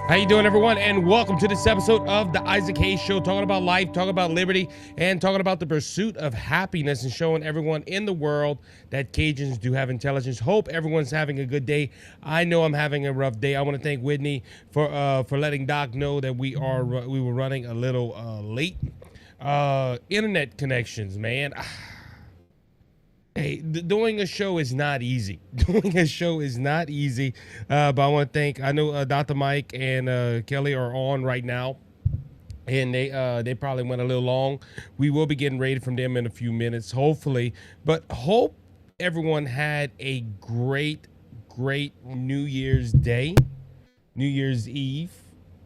How you doing, everyone? And welcome to this episode of the Isaac Hayes Show, talking about life, talking about liberty, and talking about the pursuit of happiness, and showing everyone in the world that Cajuns do have intelligence. Hope everyone's having a good day. I know I'm having a rough day. I want to thank Whitney for letting Doc know that we were running a little late. Internet connections, man. Hey, doing a show is not easy. Doing a show is not easy. But I want to thank, I know Dr. Mike and Kelly are on right now, and they probably went a little long. We will be getting ready from them in a few minutes, hopefully. But hope everyone had a great New Year's Day, New Year's Eve,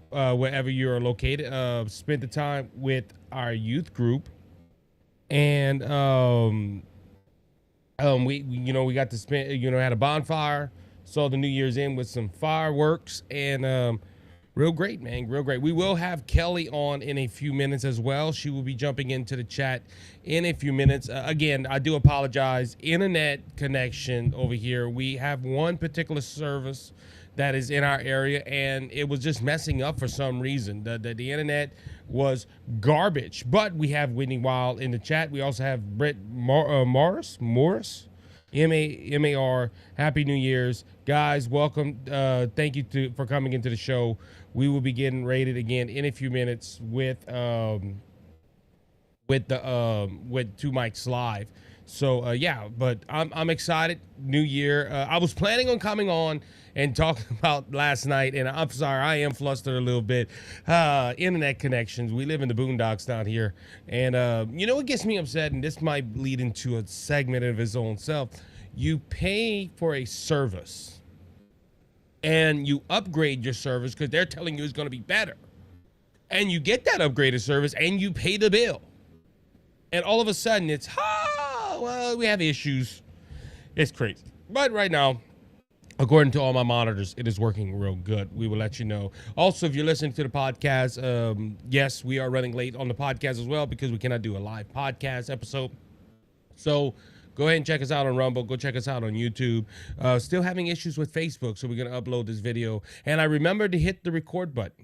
wherever you're located. Spent the time with our youth group, and we got to spend, had a bonfire, saw the New Year's Eve with some fireworks, and real great, man, real great. We will have Kelly on in a few minutes as well. She will be jumping into the chat in a few minutes. Again, I do apologize. Internet connection over here. We have one particular service that is in our area, and it was just messing up for some reason. The internet was garbage. But we have Whitney Wild in the chat. We also have Brett Morris, M-A-R. Happy New Year's, guys. Welcome. Thank you for coming into the show. We will be getting rated again in a few minutes with Two Mics Live. So yeah, but I'm excited. New year. I was planning on coming on and talking about last night, and I'm sorry, I am flustered a little bit. Internet connections. We live in the boondocks down here, and what gets me upset, and this might lead into a segment of his own self. You pay for a service, and you upgrade your service because they're telling you it's going to be better, and you get that upgraded service, and you pay the bill, and all of a sudden it's well, we have issues. It's crazy. But right now, according to all my monitors, it is working real good. We will let you know. Also, if you're listening to the podcast, yes, we are running late on the podcast as well because we cannot do a live podcast episode. So go ahead and check us out on Rumble. Go check us out on YouTube. Still having issues with Facebook, so we're going to upload this video. And I remember to hit the record button.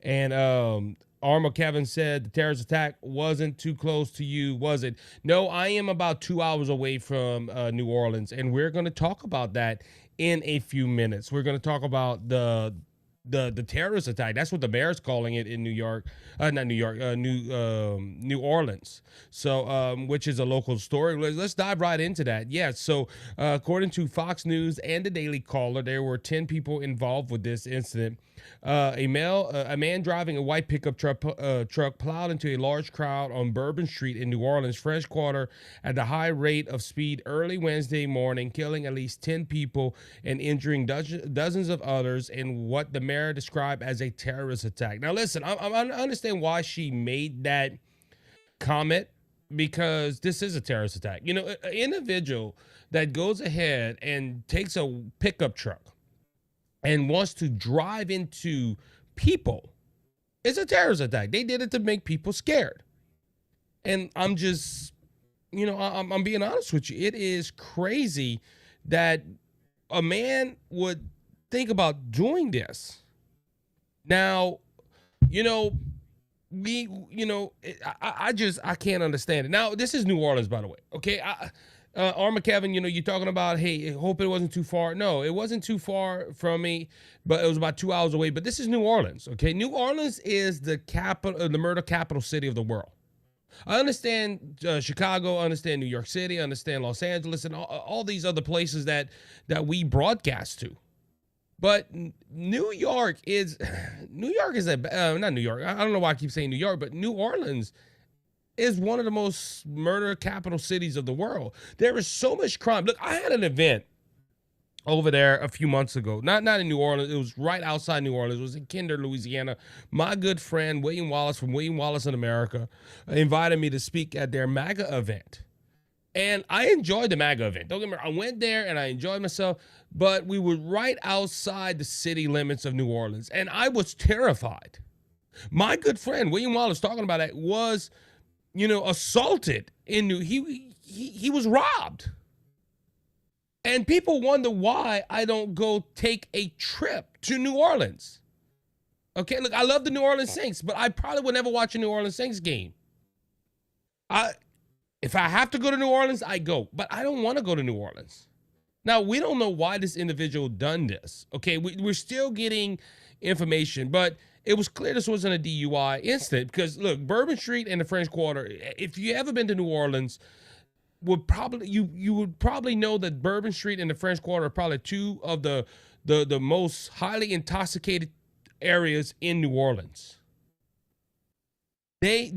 And Arma Kevin said the terrorist attack wasn't too close to you, was it? No, I am about 2 hours away from New Orleans, and we're going to talk about that in a few minutes. We're going to talk about the terrorist attack. That's what the mayor's calling it in New Orleans. So, which is a local story. Let's dive right into that. Yeah. So, according to Fox News and the Daily Caller, there were 10 people involved with this incident. A man driving a white pickup truck plowed into a large crowd on Bourbon Street in New Orleans, French Quarter, at the high rate of speed early Wednesday morning, killing at least 10 people and injuring dozens of others in what the mayor described as a terrorist attack. Now, listen, I understand why she made that comment, because this is a terrorist attack. An individual that goes ahead and takes a pickup truck and wants to drive into people, it's a terrorist attack. They did it to make people scared. And I'm just, I'm being honest with you. It is crazy that a man would think about doing this. Now, I can't understand it. Now, this is New Orleans, by the way. Okay. Arma Kevin, you're talking about, hey, hope it wasn't too far. No, it wasn't too far from me, but it was about 2 hours away. But this is New Orleans, okay? New Orleans is the capital, the murder capital city of the world. I understand Chicago, I understand New York City, I understand Los Angeles, and all these other places that we broadcast to. But New York is not New York. I don't know why I keep saying New York, but New Orleans is one of the most murder capital cities of the world. There is so much crime. Look, I had an event over there a few months ago. Not in New Orleans. It was right outside New Orleans. It was in Kinder, Louisiana. My good friend, William Wallace from William Wallace in America, invited me to speak at their MAGA event. And I enjoyed the MAGA event. Don't get me wrong. I went there and I enjoyed myself, but we were right outside the city limits of New Orleans, and I was terrified. My good friend, William Wallace, talking about that, was assaulted in he was robbed. And people wonder why I don't go take a trip to New Orleans. Okay, look, I love the New Orleans Saints, but I probably would never watch a New Orleans Saints game. If I have to go to New Orleans, I go, but I don't want to go to New Orleans. Now, we don't know why this individual done this. Okay, we're still getting information, but it was clear this wasn't a DUI incident because, look, Bourbon Street and the French Quarter, if you ever been to New Orleans, you would probably know that Bourbon Street and the French Quarter are probably two of the most highly intoxicated areas in New Orleans. The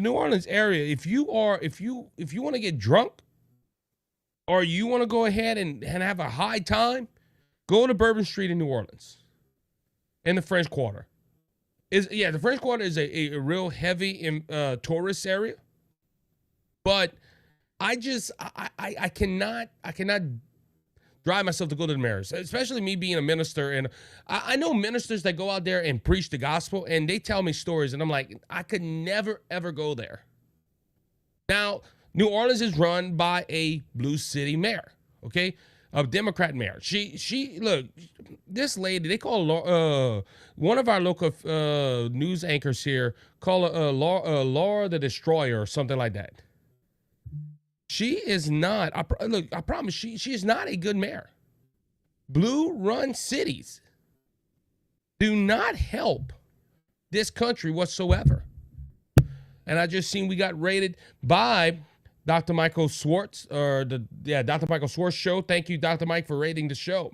New Orleans area, if you want to get drunk or you want to go ahead and have a high time, go to Bourbon Street in New Orleans in the French Quarter. The French Quarter is a real heavy tourist area, but I cannot drive myself to go to the Marys, especially me being a minister. And I know ministers that go out there and preach the gospel, and they tell me stories, and I'm like, I could never, ever go there. Now, New Orleans is run by a blue city mayor, okay? A Democrat mayor. She look, this lady, they call one of our local news anchors here, call her Laura the Destroyer or something like that. She is not, I promise, she is not a good mayor. Blue-run cities do not help this country whatsoever. And I just seen we got rated by Dr. Michael Schwartz, Dr. Michael Schwartz show. Thank you, Dr. Mike, for rating the show.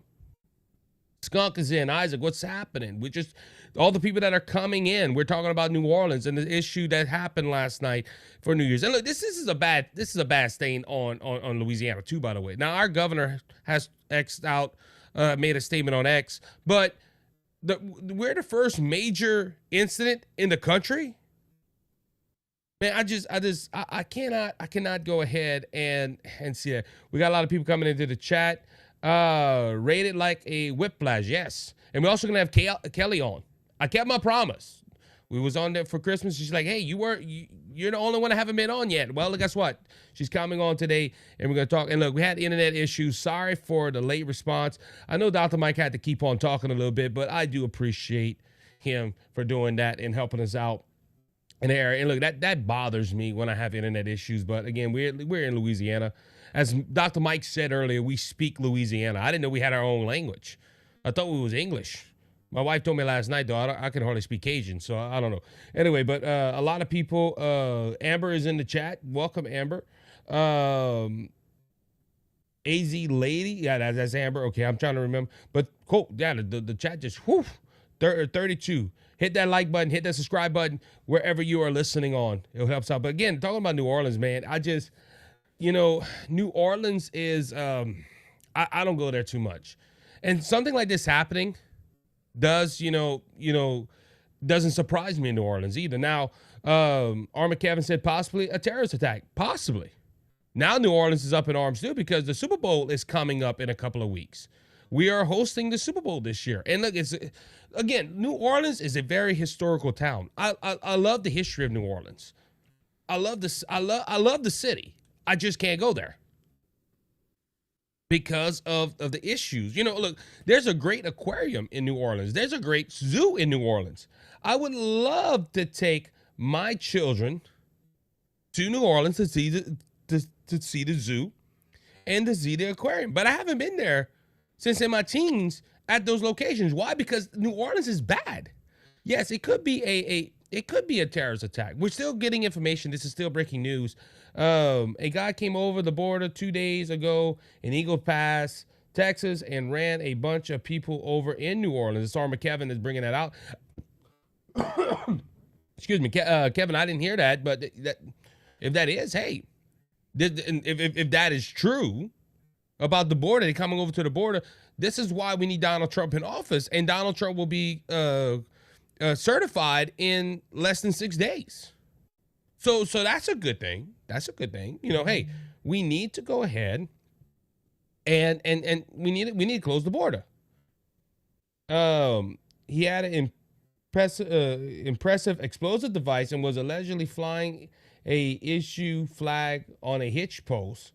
Skunk is in. Isaac, what's happening? We just, all the people that are coming in, we're talking about New Orleans and the issue that happened last night for New Year's. And look, this is a bad stain on Louisiana too, by the way. Now, our governor has X'd out, made a statement on X, but we're the first major incident in the country. Man, I cannot go ahead and see it. We got a lot of people coming into the chat. Rated like a whiplash, yes. And we're also gonna have Kelly on. I kept my promise. We was on there for Christmas. She's like, hey, you're the only one I haven't been on yet. Well, guess what? She's coming on today, and we're gonna talk. And look, we had internet issues. Sorry for the late response. I know Dr. Mike had to keep on talking a little bit, but I do appreciate him for doing that and helping us out in the area. And look, that bothers me when I have internet issues. But again, we're in Louisiana. As Dr. Mike said earlier, we speak Louisiana. I didn't know we had our own language. I thought we was English. My wife told me last night, though, I can hardly speak Cajun, so I don't know. Anyway, but a lot of people, Amber is in the chat. Welcome, Amber. AZ Lady, yeah, that's Amber. Okay, I'm trying to remember. But cool, yeah, the chat just, 32. Hit that like button, hit that subscribe button, wherever you are listening on. It helps out. But again, talking about New Orleans, man, New Orleans is, I don't go there too much. And something like this happening doesn't surprise me in New Orleans either. Now, Armor Kevin said possibly a terrorist attack. Possibly. Now New Orleans is up in arms too because the Super Bowl is coming up in a couple of weeks. We are hosting the Super Bowl this year. And look, New Orleans is a very historical town. I love the history of New Orleans. I love the city. I just can't go there because of the issues. Look, there's a great aquarium in New Orleans. There's a great zoo in New Orleans. I would love to take my children to New Orleans to see the zoo and to see the aquarium. But I haven't been there since in my teens at those locations. Why? Because New Orleans is bad. Yes, it could be a terrorist attack. We're still getting information. This is still breaking news. A guy came over the border 2 days ago in Eagle Pass, Texas, and ran a bunch of people over in New Orleans. Armor Kevin is bringing that out. Excuse me, Kevin, I didn't hear that, but if that is, hey, if that is true about the border, they coming over to the border, this is why we need Donald Trump in office, and Donald Trump will be certified in less than 6 days. So that's a good thing. That's a good thing. Hey, we need to go ahead and we need to close the border. He had an impressive explosive device and was allegedly flying a issue flag on a hitch post.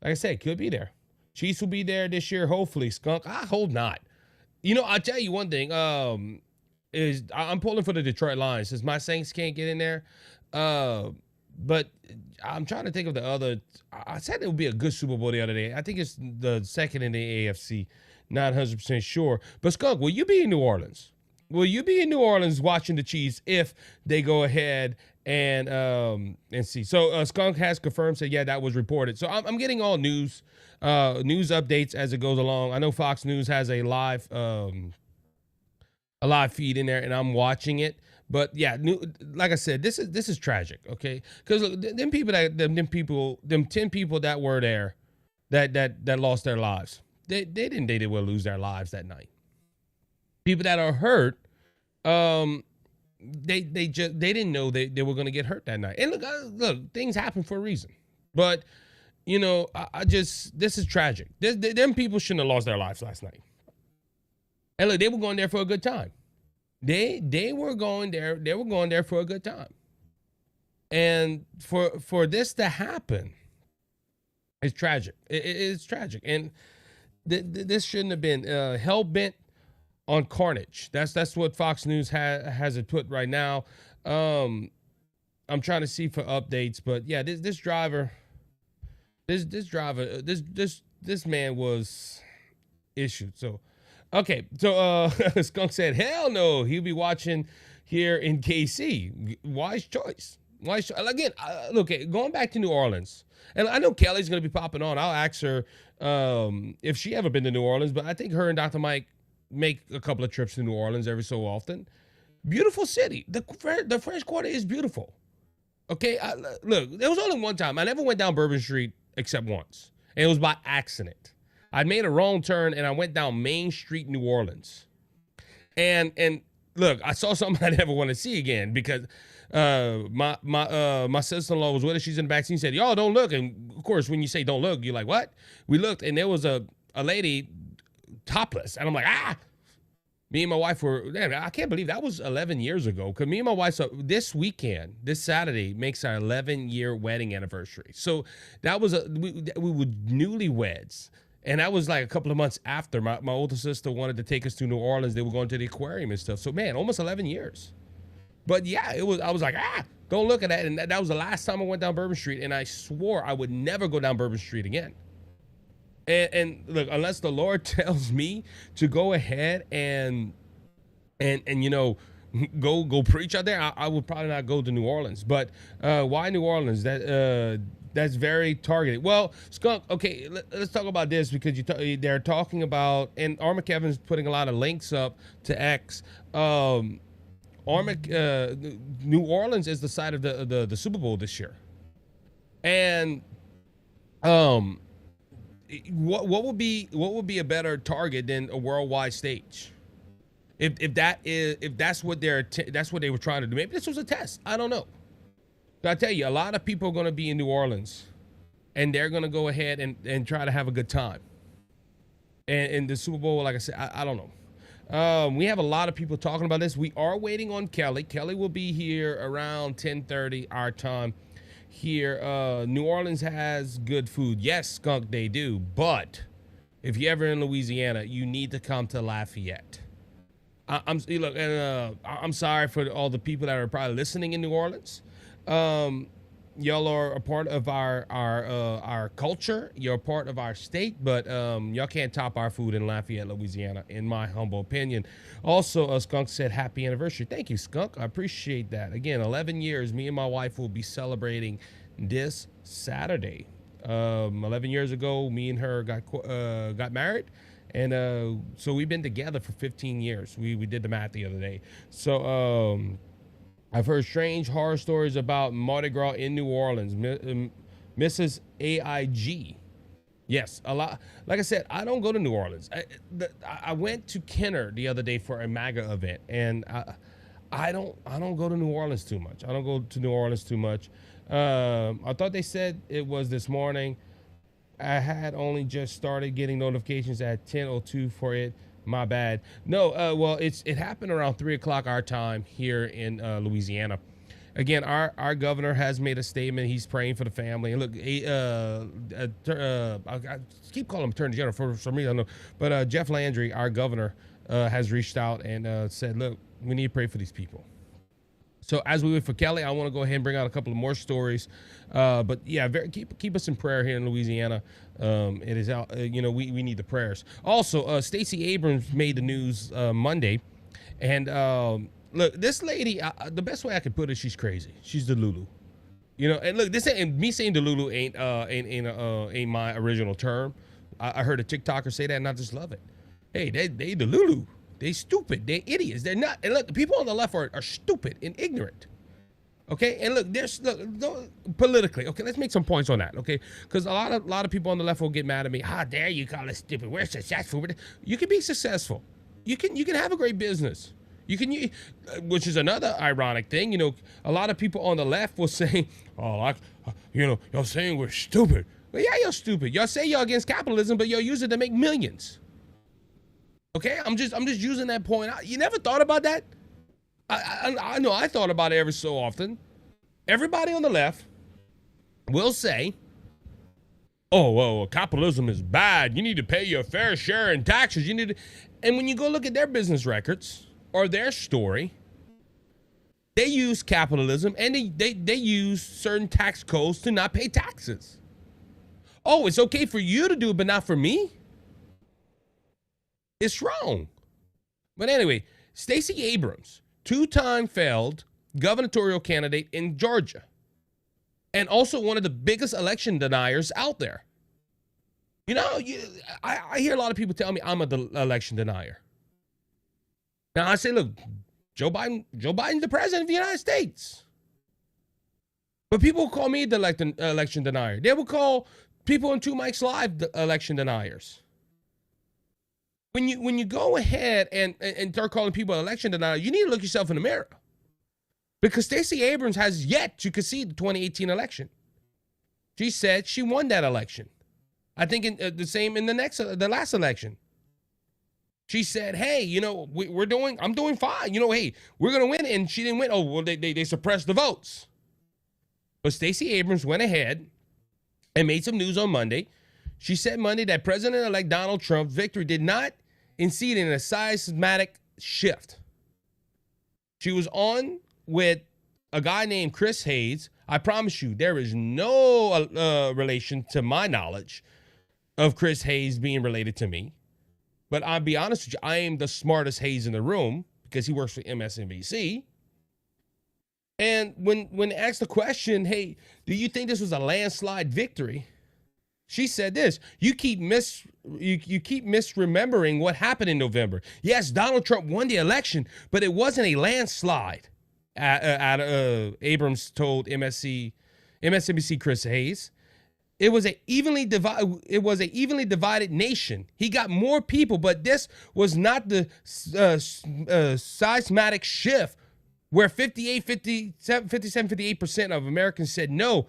Like I said, could be there. Chiefs will be there this year, hopefully. Skunk, I hope not. I'll tell you one thing. Is I'm pulling for the Detroit Lions since my Saints can't get in there. But I'm trying to think of the other. I said it would be a good Super Bowl the other day. I think it's the second in the AFC. Not 100% sure. But Skunk, will you be in New Orleans? Will you be in New Orleans watching the Chiefs if they go ahead and see? So Skunk has confirmed, said, yeah, that was reported. So I'm getting all news updates as it goes along. I know Fox News has a live feed in there, and I'm watching it. But yeah, like I said, this is tragic, okay? Because them 10 people that were there, that lost their lives, they will lose their lives that night. People that are hurt, they didn't know they were going to get hurt that night. And look, things happen for a reason. But this is tragic. Them people shouldn't have lost their lives last night. And look, they were going there for a good time. They were going there for a good time. And for this to happen, it's tragic. It's tragic. And this shouldn't have been hell bent on carnage. That's what Fox News has it put right now. I'm trying to see for updates, but yeah, this man was issued. So okay, so Skunk said, hell no, he'll be watching here in KC. Wise choice. Again, look, going back to New Orleans, and I know Kelly's going to be popping on. I'll ask her if she ever been to New Orleans, but I think her and Dr. Mike make a couple of trips to New Orleans every so often. Beautiful city. The French Quarter is beautiful. Okay, look, there was only one time. I never went down Bourbon Street except once, and it was by accident. I made a wrong turn and I went down Main Street, New Orleans. And look, I saw something I never want to see again because my sister-in-law was with us. She's in the back seat and said, y'all don't look. And of course, when you say don't look, you're like, what? We looked and there was a lady topless. And I'm like, me and my wife I can't believe that was 11 years ago. Because me and my wife, this weekend, this Saturday, makes our 11-year wedding anniversary. So that was, we were newlyweds. And that was like a couple of months after my older sister wanted to take us to New Orleans. They were going to the aquarium and stuff. So, man, almost 11 years. But, yeah, I was like, don't look at that. And that was the last time I went down Bourbon Street. And I swore I would never go down Bourbon Street again. And look, unless the Lord tells me to go ahead and go preach out there, I would probably not go to New Orleans. But why New Orleans? That's very targeted. Well, Skunk, okay, let's talk about this because they're talking about, and Armageddon's putting a lot of links up to X. New Orleans is the site of the Super Bowl this year. And what would be a better target than a worldwide stage? If that's what they were trying to do. Maybe this was a test. I don't know. I tell you, a lot of people are going to be in New Orleans, and they're going to go ahead and try to have a good time. And the Super Bowl, like I said, I don't know. We have a lot of people talking about this. We are waiting on Kelly. Kelly will be here around 10:30 our time here. New Orleans has good food. Yes, Skunk, they do. But if you're ever in Louisiana, you need to come to Lafayette. I'm sorry for all the people that are probably listening in New Orleans. Y'all are a part of our culture. You're a part of our state, but y'all can't top our food in Lafayette, Louisiana, in my humble opinion. Also, Skunk said happy anniversary. Thank you, Skunk. I appreciate that. Again, 11 years. Me and my wife will be celebrating this Saturday. 11 years ago, me and her got married. And so we've been together for 15 years. We did the math the other day. So I've heard strange horror stories about Mardi Gras in New Orleans. Mrs. AIG. Yes, a lot. Like I said, I don't go to New Orleans. I went to Kenner the other day for a MAGA event, and I don't go to New Orleans too much. I thought they said it was this morning. I had only just started getting notifications at 10:02 for it. My bad. No, well, it happened around 3 o'clock our time here in Louisiana. again, our governor has made a statement. He's praying for the family. And look, I keep calling him Attorney General for some reason, I don't know. But Jeff Landry, our governor, has reached out and said, look, we need to pray for these people. So as we wait for Kelly, I want to go ahead and bring out a couple of more stories. But yeah, keep us in prayer here in Louisiana. It is out. We need the prayers. Also, Stacey Abrams made the news Monday, and look, this lady. The best way I could put it, she's crazy. She's the Lulu. And look, this ain't me saying the Lulu ain't my original term. I heard a TikToker say that, and I just love it. Hey, they the Lulu. They stupid. They idiots. They're not. And look, people on the left are stupid and ignorant. Okay, and look, politically. Okay, let's make some points on that. Okay, because a lot of people on the left will get mad at me. How dare you call us stupid? We're successful. You can be successful. You can have a great business. Which is another ironic thing. A lot of people on the left will say, "Oh, y'all saying we're stupid." Well, yeah, you're stupid. Y'all say y'all against capitalism, but y'all use it to make millions. Okay, I'm just using that point. You never thought about that? I know I thought about it every so often. Everybody on the left will say, "Oh, well, capitalism is bad. You need to pay your fair share in taxes. And when you go look at their business records or their story, they use capitalism and they use certain tax codes to not pay taxes. Oh, it's okay for you to do it, but not for me? It's wrong." But anyway, Stacey Abrams, two-time failed gubernatorial candidate in Georgia, and also one of the biggest election deniers out there. I hear a lot of people tell me I'm an election denier. Now I say, look, Joe Biden's the president of the United States. But people will call me the election denier. They will call people in Two Mics Live the election deniers. When you go ahead and start calling people election deniers, you need to look yourself in the mirror. Because Stacey Abrams has yet to concede the 2018 election. She said she won that election. I think the same in the last election. She said, "Hey, I'm doing fine. Hey, we're gonna win," and she didn't win. Oh, well, they suppressed the votes. But Stacey Abrams went ahead and made some news on Monday. She said Monday that President-elect Donald Trump's victory did not incite in a seismic shift. She was on with a guy named Chris Hayes. I promise you, there is no relation to my knowledge of Chris Hayes being related to me. But I'll be honest with you, I am the smartest Hayes in the room because he works for MSNBC. And when asked the question, "Hey, do you think this was a landslide victory?" She said this: you keep misremembering what happened in November. Yes, Donald Trump won the election, but it wasn't a landslide. Abrams told MSNBC Chris Hayes. It was a evenly divided nation. He got more people, but this was not the seismic shift where 58% of Americans said no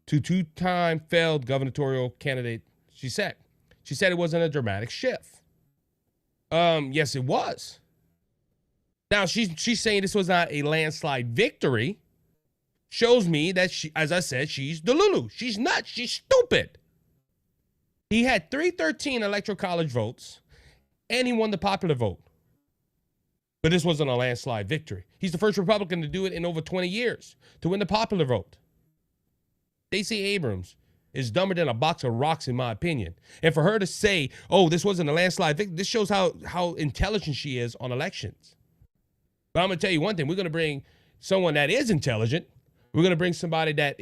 to two-time failed gubernatorial candidate. She said it wasn't a dramatic shift. Yes, it was. Now she's saying this was not a landslide victory. Shows me that she, as I said, she's the Lulu. She's nuts. She's stupid. He had 313 electoral college votes, and he won the popular vote. But this wasn't a landslide victory. He's the first Republican to do it in over 20 years, to win the popular vote. Stacey Abrams is dumber than a box of rocks, in my opinion. And for her to say, "Oh, this wasn't a landslide victory," this shows how intelligent she is on elections. But I'm going to tell you one thing. We're going to bring someone that is intelligent. We're going to bring somebody that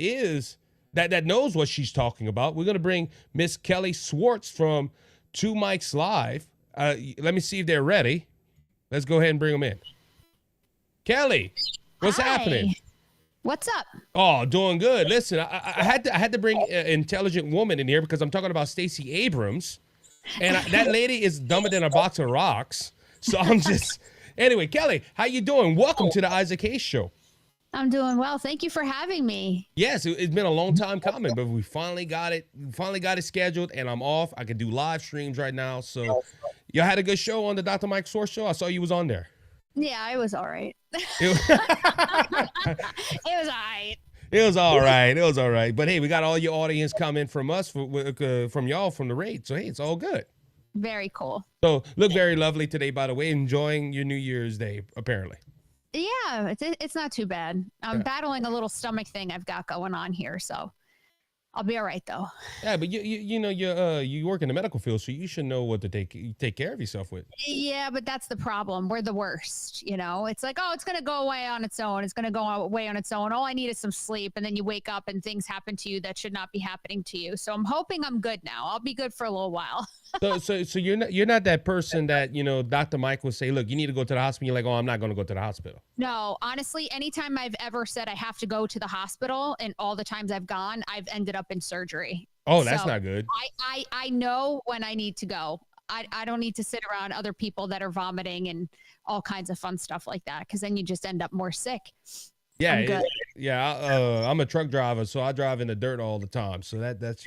knows what she's talking about. We're going to bring Miss Kelly Schwartz from Two Mics Live. Let me see if they're ready. Let's go ahead and bring them in. Kelly, what's happening? What's up? Oh, doing good. Listen, I had to bring an intelligent woman in here because I'm talking about Stacey Abrams, and that lady is dumber than a box of rocks. So I'm just anyway. Kelly, how you doing? Welcome to the Isaac Hayes Show. I'm doing well. Thank you for having me. Yes, it's been a long time coming, but we finally got it. Scheduled, and I'm off. I can do live streams right now. So, you had a good show on the Dr. Mike Source show. I saw you was on there. Yeah, it was all right. It was, It was all right. it was all right. It was all right. But hey, we got all your audience coming from us, from y'all, from the raid. So hey, it's all good. Very cool. So look very lovely today, by the way. Enjoying your New Year's Day, apparently. Yeah, it's not too bad. I'm Yeah. battling a little stomach thing I've got going on here, so I'll be all right though. Yeah, but you know you work in the medical field, so you should know what to take care of yourself with. Yeah, but that's the problem. We're the worst, you know? It's like, oh, it's going to go away on its own. It's going to go away on its own. All I need is some sleep. And then you wake up and things happen to you that should not be happening to you. So I'm hoping I'm good now. I'll be good for a little while. So you're not that person that, Dr. Mike will say, look, you need to go to the hospital. You're like, oh, I'm not going to go to the hospital. No, honestly, anytime I've ever said I have to go to the hospital and all the times I've gone, I've ended up in surgery. Oh, that's So not good. I know when I need to go. I don't need to sit around other people that are vomiting and all kinds of fun stuff like that, because then you just end up more sick. Yeah, I'm good. I'm a truck driver, so I drive in the dirt all the time. So that's.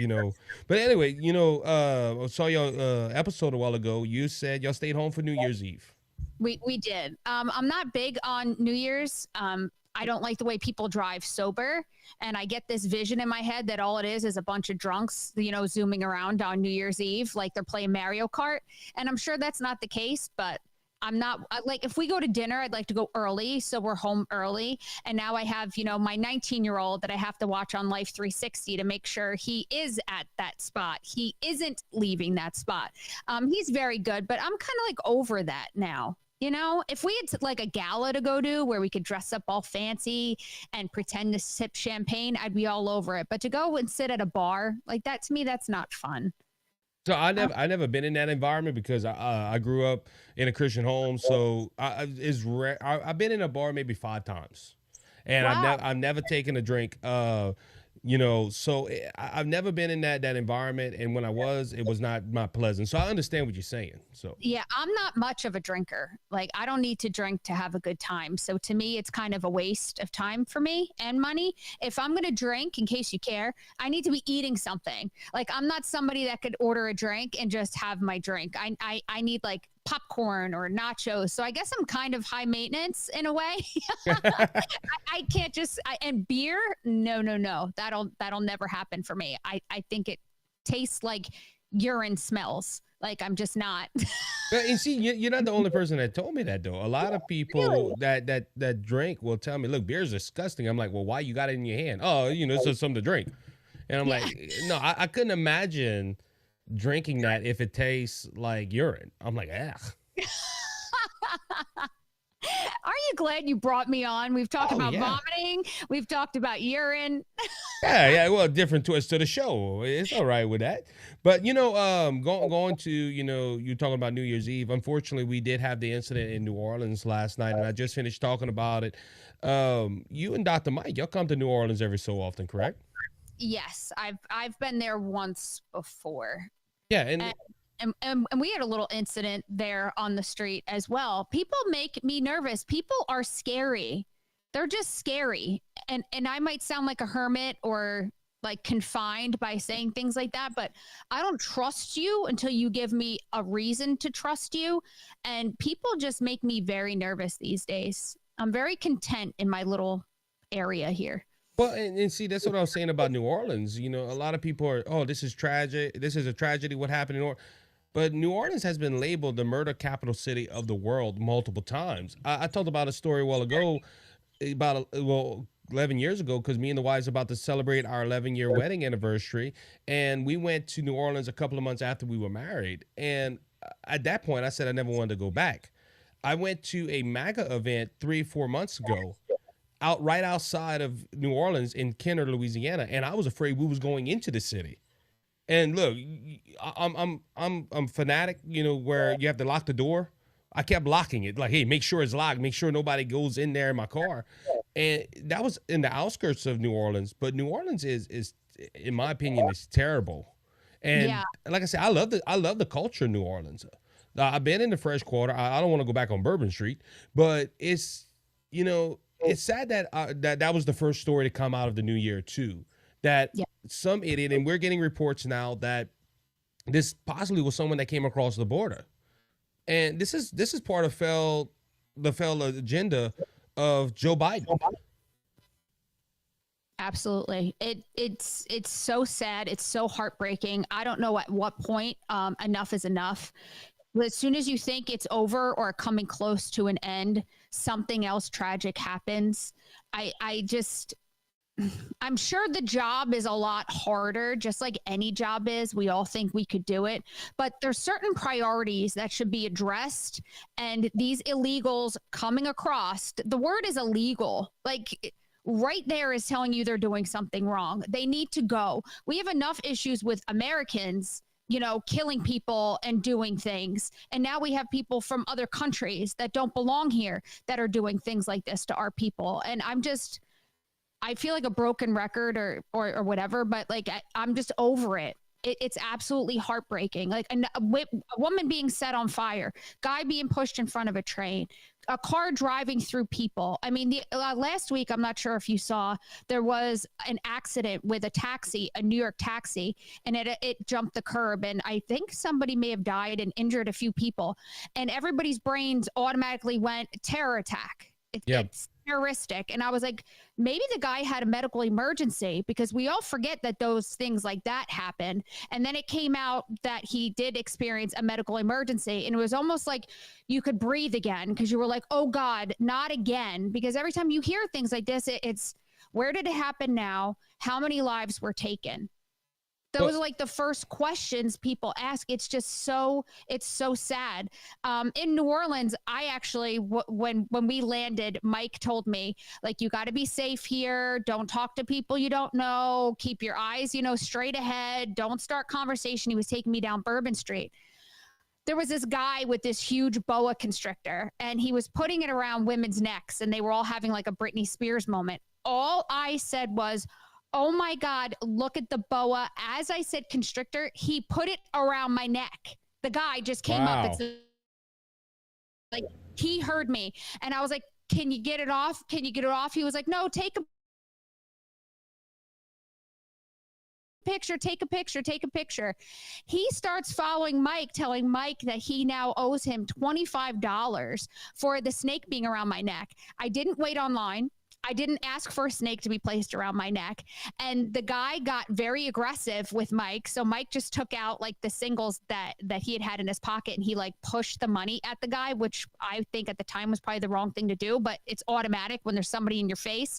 But anyway, I saw your episode a while ago. You said y'all stayed home for New Year's Eve. We did. I'm not big on New Year's. I don't like the way people drive sober, and I get this vision in my head that all it is a bunch of drunks, zooming around on New Year's Eve like they're playing Mario Kart. And I'm sure that's not the case, but I'm not like, if we go to dinner, I'd like to go early, so we're home early. And now I have, my 19-year-old that I have to watch on Life 360 to make sure he is at that spot. He isn't leaving that spot. He's very good, but I'm kind of like over that now. If we had like a gala to go to where we could dress up all fancy and pretend to sip champagne, I'd be all over it. But to go and sit at a bar like that, to me, that's not fun. So I never been in that environment because I grew up in a Christian home. So it's rare. I've been in a bar maybe 5 times, and Wow. I've never taken a drink. So I've never been in that environment, and when I was, it was not pleasant. So I understand what you're saying. So Yeah, I'm not much of a drinker. Like, I don't need to drink to have a good time. So to me, it's kind of a waste of time for me and money. If I'm going to drink, in case you care, I need to be eating something. Like, I'm not somebody that could order a drink and just have my drink. I need like popcorn or nachos. So I guess I'm kind of high maintenance in a way. I can't just, and beer, no. That'll never happen for me. I think it tastes like urine smells. Like, I'm just not. And see, you're not the only person that told me that, though. A lot of people that drink will tell me, look, beer is disgusting. I'm like, well, why you got it in your hand? Oh, it's just something to drink. And I'm like, no, I couldn't imagine drinking that if it tastes like urine. I'm like, ugh. Are you glad you brought me on? We've talked about yeah. vomiting. We've talked about urine. Yeah. Well, different twist to the show. It's all right with that. But going to you're talking about New Year's Eve. Unfortunately, we did have the incident in New Orleans last night, and I just finished talking about it. You and Dr. Mike, y'all come to New Orleans every so often, correct? Yes, I've been there once before. Yeah, and And we had a little incident there on the street as well. People make me nervous. People are scary. They're just scary. And I might sound like a hermit or like confined by saying things like that, but I don't trust you until you give me a reason to trust you. And people just make me very nervous these days. I'm very content in my little area here. Well, and see, that's what I was saying about New Orleans. A lot of people are, oh, this is tragic. This is a tragedy. What happened in Orleans? But New Orleans has been labeled the murder capital city of the world multiple times. I told about a story a while ago, 11 years ago, because me and the wives about to celebrate our 11-year wedding anniversary. And we went to New Orleans a couple of months after we were married. And at that point, I said I never wanted to go back. I went to a MAGA event 3-4 months ago, right outside of New Orleans in Kenner, Louisiana. And I was afraid we was going into the city. And look, I'm fanatic, where you have to lock the door. I kept locking it, like, hey, make sure it's locked, make sure nobody goes in there in my car. And that was in the outskirts of New Orleans. But New Orleans is in my opinion, is terrible. And like I said, I love the culture of New Orleans. I've been in the Fresh Quarter. I don't want to go back on Bourbon Street, but it's sad that that was the first story to come out of the new year too. That some idiot, and we're getting reports now that this possibly was someone that came across the border. And this is part of failed agenda of Joe Biden. Absolutely. It's so sad. It's so heartbreaking. I don't know at what point enough is enough. But as soon as you think it's over or coming close to an end, something else tragic happens. I just I'm sure the job is a lot harder, just like any job is. We all think we could do it, but there's certain priorities that should be addressed. And these illegals coming across, the word is illegal. Like right there is telling you they're doing something wrong. They need to go. We have enough issues with Americans, you know, killing people and doing things. And now we have people from other countries that don't belong here that are doing things like this to our people. And I feel like a broken record or whatever, but like I'm just over it. It's absolutely heartbreaking. Like a woman being set on fire, guy being pushed in front of a train, a car driving through people. I mean, the last week, I'm not sure if you saw, there was an accident with a taxi, a New York taxi, and it jumped the curb. And I think somebody may have died and injured a few people. And everybody's brains automatically went terror attack. It's terroristic. And I was like, maybe the guy had a medical emergency, because we all forget that those things like that happen. And then it came out that he did experience a medical emergency. And it was almost like you could breathe again, because you were like, oh God, not again. Because every time you hear things like this, it's where did it happen now? How many lives were taken? Those are like the first questions people ask. It's just it's so sad. In New Orleans, I actually, when we landed, Mike told me, like, you got to be safe here. Don't talk to people you don't know. Keep your eyes, straight ahead. Don't start conversation. He was taking me down Bourbon Street. There was this guy with this huge boa constrictor, and he was putting it around women's necks, and they were all having like a Britney Spears moment. All I said was, oh my God, look at the boa. As I said constrictor, he put it around my neck. The guy just came up. It's like, he heard me. And I was like, can you get it off? Can you get it off? He was like, no, take a picture, take a picture, take a picture. He starts following Mike, telling Mike that he now owes him $25 for the snake being around my neck. I didn't wait online. I didn't ask for a snake to be placed around my neck. And the guy got very aggressive with Mike. So Mike just took out like the singles that he had in his pocket, and he like pushed the money at the guy, which I think at the time was probably the wrong thing to do, but it's automatic when there's somebody in your face.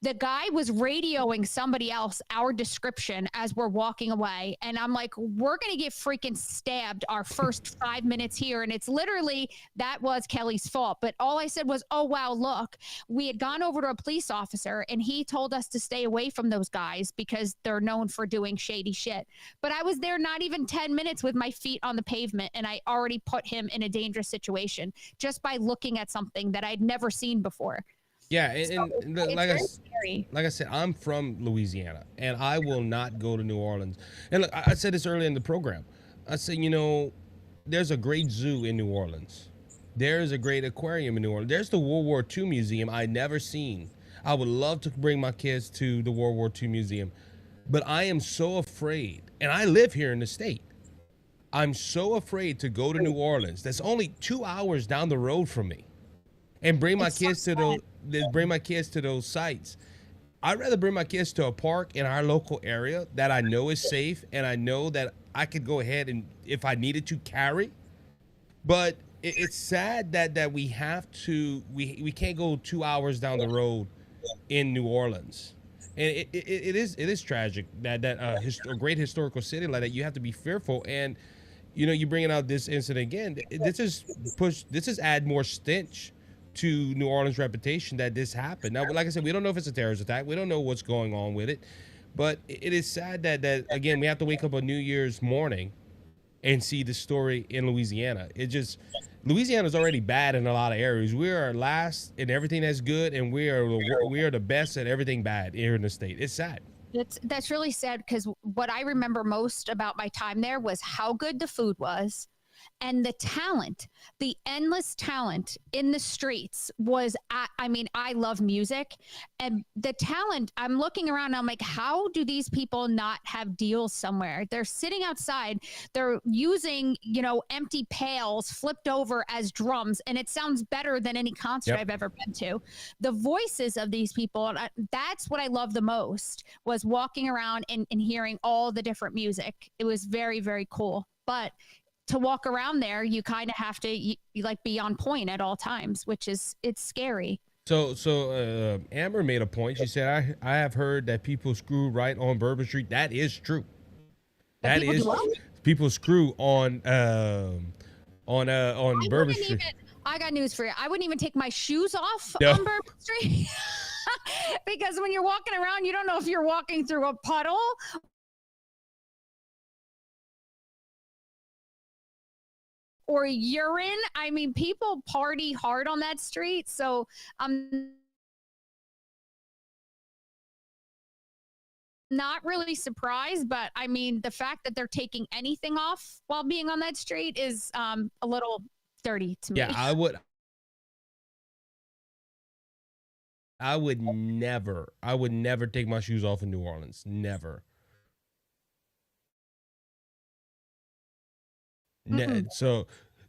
The guy was radioing somebody else our description as we're walking away. And I'm like, we're going to get freaking stabbed our first 5 minutes here. And it's literally, that was Kelly's fault. But all I said was, oh, wow, look, we had gone over to a police officer, and he told us to stay away from those guys because they're known for doing shady shit. But I was there not even 10 minutes with my feet on the pavement, and I already put him in a dangerous situation just by looking at something that I'd never seen before. Yeah, and like I said, I'm from Louisiana, and I will not go to New Orleans. And look, I said this earlier in the program. I said, there's a great zoo in New Orleans. There's a great aquarium in New Orleans. There's the World War II Museum I'd never seen. I would love to bring my kids to the World War II Museum, but I am so afraid, and I live here in the state. I'm so afraid to go to New Orleans. That's only 2 hours down the road from me, and bring my kids to those sites. I'd rather bring my kids to a park in our local area that I know is safe, and I know that I could go ahead and, if I needed to, carry. But it's sad that we have to, we can't go 2 hours down the road in New Orleans. And it is tragic that a great historical city like that, you have to be fearful. And you bringing out this incident again, this is add more stench to New Orleans' reputation that this happened. Now, like I said, we don't know if it's a terrorist attack. We don't know what's going on with it. But it is sad that again, we have to wake up on New Year's morning and see the story in Louisiana. Louisiana's already bad in a lot of areas. We are last in everything that's good, and we are the best at everything bad here in the state. It's sad. That's really sad, because what I remember most about my time there was how good the food was, And the endless talent in the streets was, I mean, I love music, and the talent, I'm looking around, I'm like, how do these people not have deals somewhere? They're sitting outside, they're using, empty pails flipped over as drums, and it sounds better than any concert Yep. I've ever been to. The voices of these people, and that's what I love the most, was walking around and hearing all the different music. It was very, very cool. But to walk around there, you kind of have to you like be on point at all times, it's scary. So Amber made a point. She said, I have heard that people screw right on Bourbon Street. That is true. That That people is do what? people screw on I Bourbon wouldn't Street. even. I got news for you. I wouldn't even take my shoes off Yeah. on Bourbon Street because when you're walking around, you don't know if you're walking through a puddle or urine. I mean, people party hard on that street, so I'm not really surprised. But I mean, the fact that they're taking anything off while being on that street is a little dirty to me. Yeah, I would never take my shoes off in New Orleans. Never.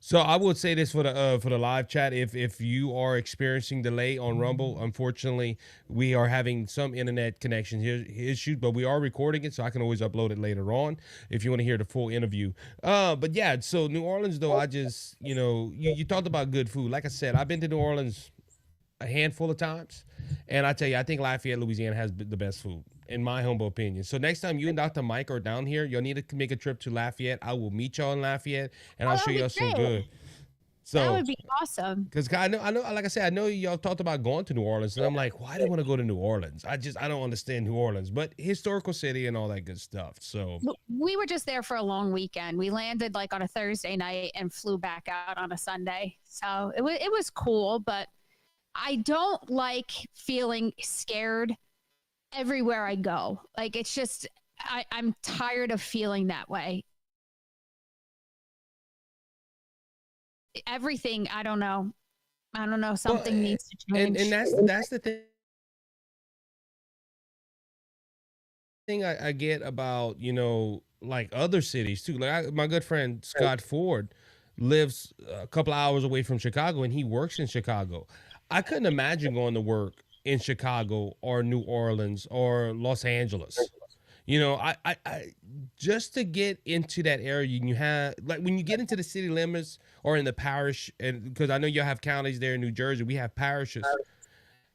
So I would say this for the live chat. If you are experiencing delay on Rumble, unfortunately, we are having some internet connection issues, but we are recording it, so I can always upload it later on if you want to hear the full interview. But yeah, so New Orleans though, I just you talked about good food. Like I said, I've been to New Orleans a handful of times, and I tell you, I think Lafayette, Louisiana has the best food, in my humble opinion. So next time you and Dr. Mike are down here, you'll need to make a trip to Lafayette. I will meet y'all in Lafayette, and I'll show y'all some good. That So, would be awesome. because I know, like I said, I know y'all talked about going to New Orleans, and I'm like, why do you want to go to New Orleans? I don't understand New Orleans, but historical city and all that good stuff. So We were just there for a long weekend. We landed like on a Thursday night and flew back out on a Sunday. So it was cool, but I don't like feeling scared everywhere I go. Like it's just I'm tired of feeling that way. Everything, I don't know. Something needs to change. and that's the thing I get about like other cities too. Like my good friend Scott Ford lives a couple hours away from Chicago, and he works in Chicago. I couldn't imagine going to work in Chicago or New Orleans or Los Angeles. I just to get into that area, you have like when you get into the city limits or in the parish, and because I know y'all have counties there in New Jersey, we have parishes.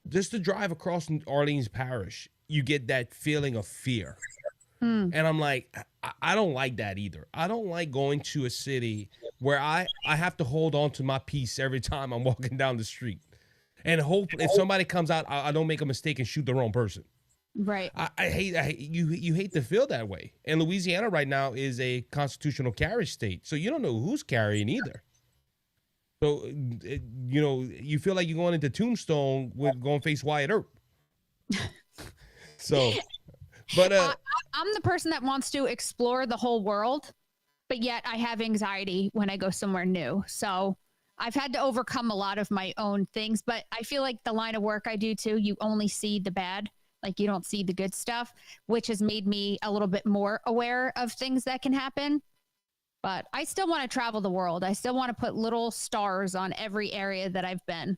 Just to drive across Orleans Parish, you get that feeling of fear. And I'm like, I don't like that either. I don't like going to a city where I have to hold on to my peace every time I'm walking down the street. And hope if somebody comes out, I don't make a mistake and shoot the wrong person. Right. I hate you hate to feel that way. And Louisiana right now is a constitutional carry state, so you don't know who's carrying either. So you feel like you're going into Tombstone with going to face Wyatt Earp. So, but I'm the person that wants to explore the whole world, but yet I have anxiety when I go somewhere new. So I've had to overcome a lot of my own things, but I feel like the line of work I do too, you only see the bad, like you don't see the good stuff, which has made me a little bit more aware of things that can happen. But I still want to travel the world. I still want to put little stars on every area that I've been.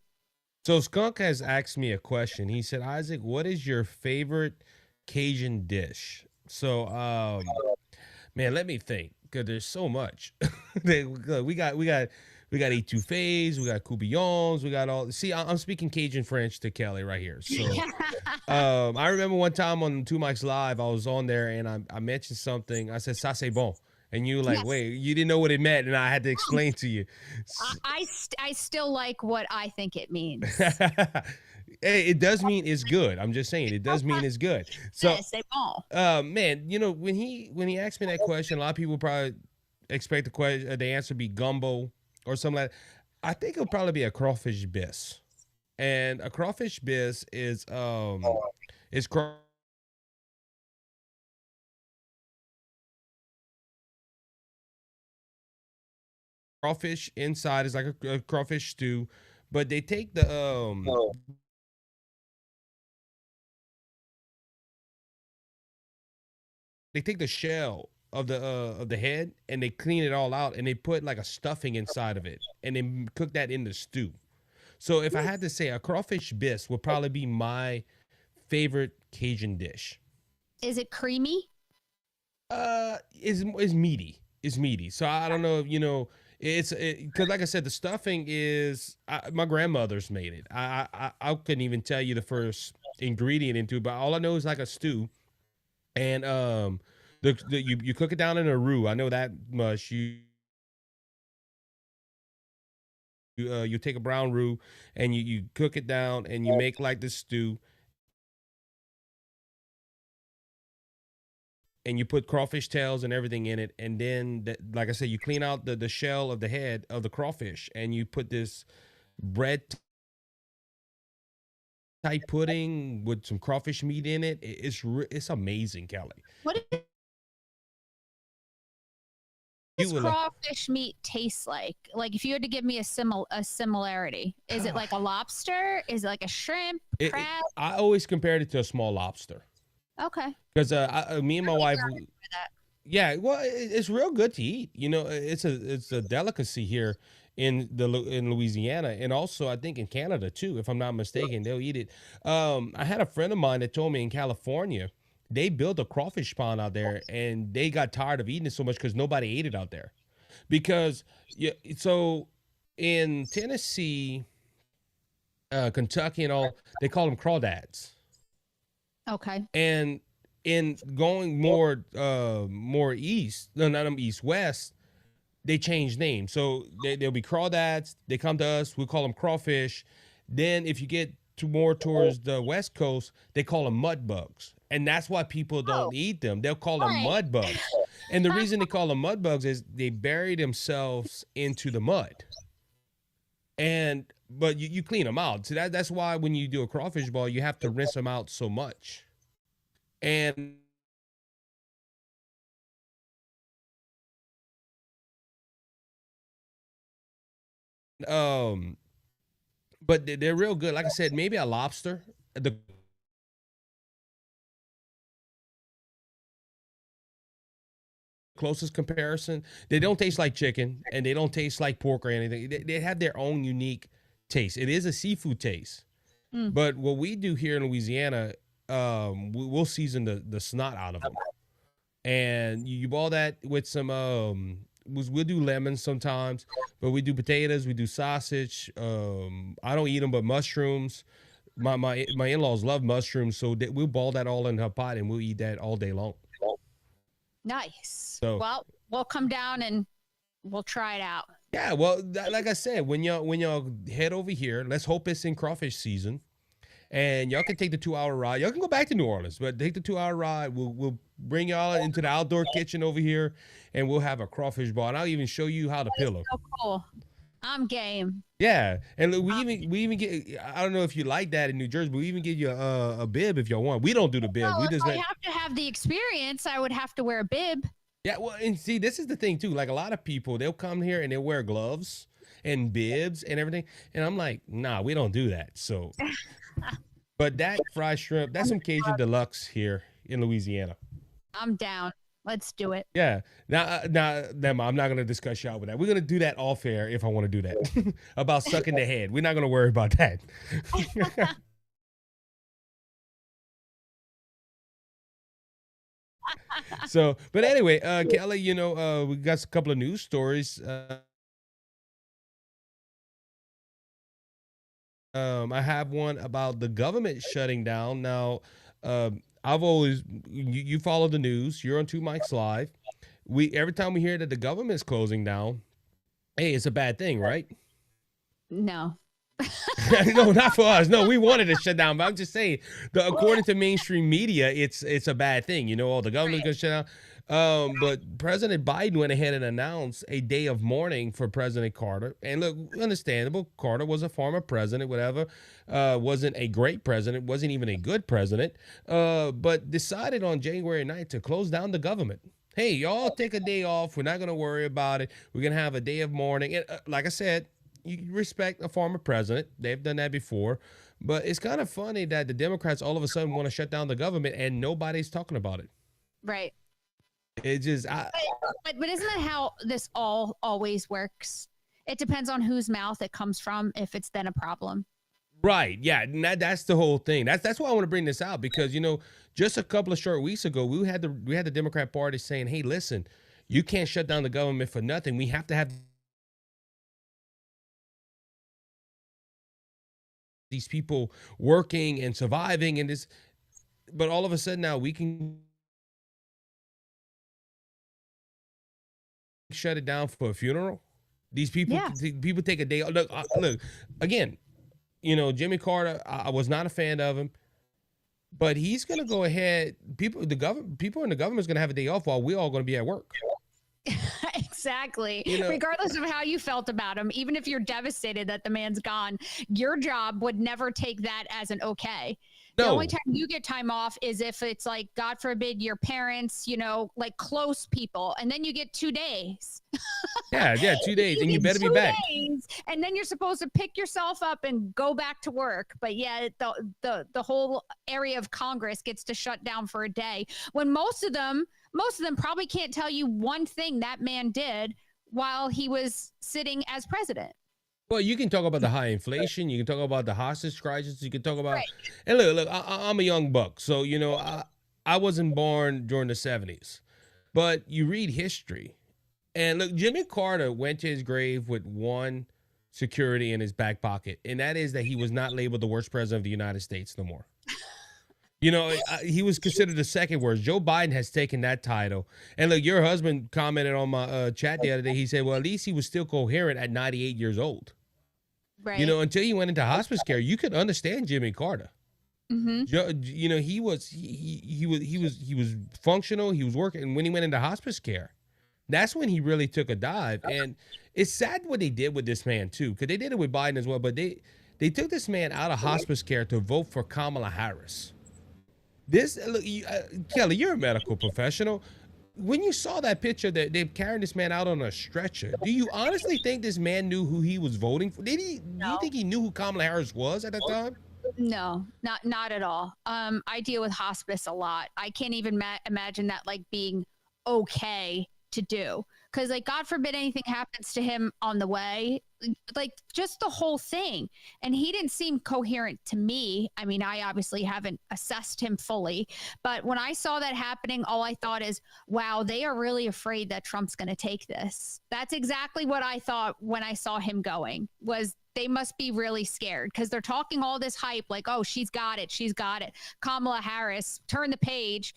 so Skunk has asked me a question. He said, Isaac, what is your favorite Cajun dish? So, man, let me think, because there's so much. we got etouffees, we got coupillons, we got all. See, I'm speaking Cajun French to Kelly right here. So, I remember one time on Two Mics Live, I was on there and I mentioned something. I said, "Ça c'est bon," and you were like, Yes. "Wait, you didn't know what it meant," and I had to explain to you. I still like what I think it means. Hey, it does mean it's good. I'm just saying, it does mean it's good. So, Yes, they won't. man, when he asked me that question, a lot of people probably expect the answer to be gumbo or something like that. I think it'll probably be a crawfish bis. And a crawfish bis is crawfish inside. It's like a crawfish stew, but they take the shell of the head and they clean it all out and they put like a stuffing inside of it and they cook that in the stew. So if I had to say, a crawfish bisque would probably be my favorite Cajun dish. Is it creamy? Is meaty. It's meaty. So I don't know if it's because like I said, the stuffing is my grandmother's made it. I couldn't even tell you the first ingredient into it, but all I know is like a stew, and you cook it down in a roux. I know that much. You take a brown roux and you cook it down and you make like this stew. And you put crawfish tails and everything in it, and then, like I said, you clean out the shell of the head of the crawfish, and you put this bread type pudding with some crawfish meat in it. It's amazing, Kelly. What does crawfish meat taste like? Like, if you had to give me a similarity, is it like a lobster? Is it like a shrimp, crab? I always compared it to a small lobster. Okay. Because me and my wife, yeah, well, it's real good to eat. It's a delicacy here in Louisiana, and also I think in Canada too, if I'm not mistaken, they'll eat it. I had a friend of mine that told me in California they built a crawfish pond out there, and they got tired of eating it so much because nobody ate it out there. Because so in Tennessee, Kentucky, and all, they call them crawdads. Okay. And in going more east, no, not east, west, they change names. So they'll be crawdads. They come to us. We call them crawfish. Then if you get more towards the west coast, they call them mud bugs. And that's why people don't eat them. They'll call them mud bugs. And the reason they call them mud bugs is they bury themselves into the mud. But you clean them out. So that's why when you do a crawfish ball, you have to rinse them out so much. And but they're real good. Like I said, maybe a lobster. The closest comparison. They don't taste like chicken and they don't taste like pork or anything. They have their own unique taste. It is a seafood taste. But what we do here in Louisiana, we'll season the snot out of them. And you boil that with some we'll do lemons sometimes, but we do potatoes, we do sausage. I don't eat them, but mushrooms. My in-laws love mushrooms, so we'll boil that all in a pot and we'll eat that all day long. Nice. So, well, we'll come down and we'll try it out. Yeah, well, like I said, when y'all head over here, let's hope it's in crawfish season, and y'all can take the 2-hour ride. Y'all can go back to New Orleans, but take the 2-hour ride. We'll bring y'all into the outdoor kitchen over here, and we'll have a crawfish ball. And I'll even show you how to pillow. So cool. I'm game. Yeah, and we even get. I don't know if you like that in New Jersey, but we even give you a bib if y'all want. We don't do the bib. Well, we just I have to have the experience. I would have to wear a bib. Yeah, well, and see, this is the thing too. Like a lot of people, they'll come here and they'll wear gloves and bibs and everything, and I'm like, nah, we don't do that. So, but that fried shrimp, that's some Cajun deluxe here in Louisiana. I'm down. Let's do it. Yeah. Now, I'm not gonna discuss y'all with that. We're gonna do that off air if I want to do that about sucking the head. We're not gonna worry about that. So, but anyway, Kelly, we got a couple of news stories. I have one about the government shutting down. Now, I've always you follow the news. You're on Two Mics Live. Every time we hear that the government's closing down, hey, it's a bad thing, right? No. No, not for us. No, we wanted to shut down, but I'm just saying, according to mainstream media, it's a bad thing. The government's gonna shut down. But President Biden went ahead and announced a day of mourning for President Carter. And look, understandable. Carter was a former president, whatever. Wasn't a great president, wasn't even a good president. But decided on January 9th to close down the government. Hey, y'all take a day off. We're not going to worry about it. We're going to have a day of mourning. And, like I said, you respect a former president. They've done that before. But it's kind of funny that the Democrats all of a sudden want to shut down the government and nobody's talking about it. Right. It just, But isn't that how this all always works? It depends on whose mouth it comes from, if it's then a problem. right. Yeah. And that's the whole thing. That's why I want to bring this out because, just a couple of short weeks ago, we had the Democrat Party saying, hey, listen, you can't shut down the government for nothing. We have to have these people working and surviving and this. But all of a sudden now we can shut it down for a funeral. These people, Yeah. people take a day. Look again. Jimmy Carter. I was not a fan of him, but he's going to go ahead. People in the government is going to have a day off while we're all going to be at work. Exactly. You know- Regardless of how you felt about him, even if you're devastated that the man's gone, your job would never take that as an okay. The No. only time you get time off is if it's like, God forbid, your parents, like close people, and then you get 2 days. Yeah, 2 days, and you get better be 2 back. days, and then you're supposed to pick yourself up and go back to work. But yeah, the whole area of Congress gets to shut down for a day when most of them probably can't tell you one thing that man did while he was sitting as president. Well, you can talk about the high inflation. You can talk about the hostage crisis. You can talk about, Right. and look, I'm a young buck, so I wasn't born during the '70s, but you read history, and look, Jimmy Carter went to his grave with one security in his back pocket, and that is that he was not labeled the worst president of the United States no more. He was considered the second worst. Joe Biden has taken that title. And look, your husband commented on my chat the other day. He said, well, at least he was still coherent at 98 years old. Right. Until he went into hospice care, you could understand Jimmy Carter. Mm-hmm. He was functional. He was working. And when he went into hospice care, that's when he really took a dive. And it's sad what they did with this man, too, because they did it with Biden as well. But they took this man out of hospice care to vote for Kamala Harris. Kelly, you're a medical professional. When you saw that picture that they're carrying this man out on a stretcher, do you honestly think this man knew who he was voting for? Do you think he knew who Kamala Harris was at that time? No, not at all. I deal with hospice a lot. I can't even imagine that being okay to do, because God forbid anything happens to him on the way, just the whole thing. And he didn't seem coherent to me. I mean, I obviously haven't assessed him fully, but when I saw that happening, all I thought is, wow, they are really afraid that Trump's going to take this. That's exactly what I thought when I saw him going. Was they must be really scared, because they're talking all this hype oh, she's got it, Kamala Harris, turn the page.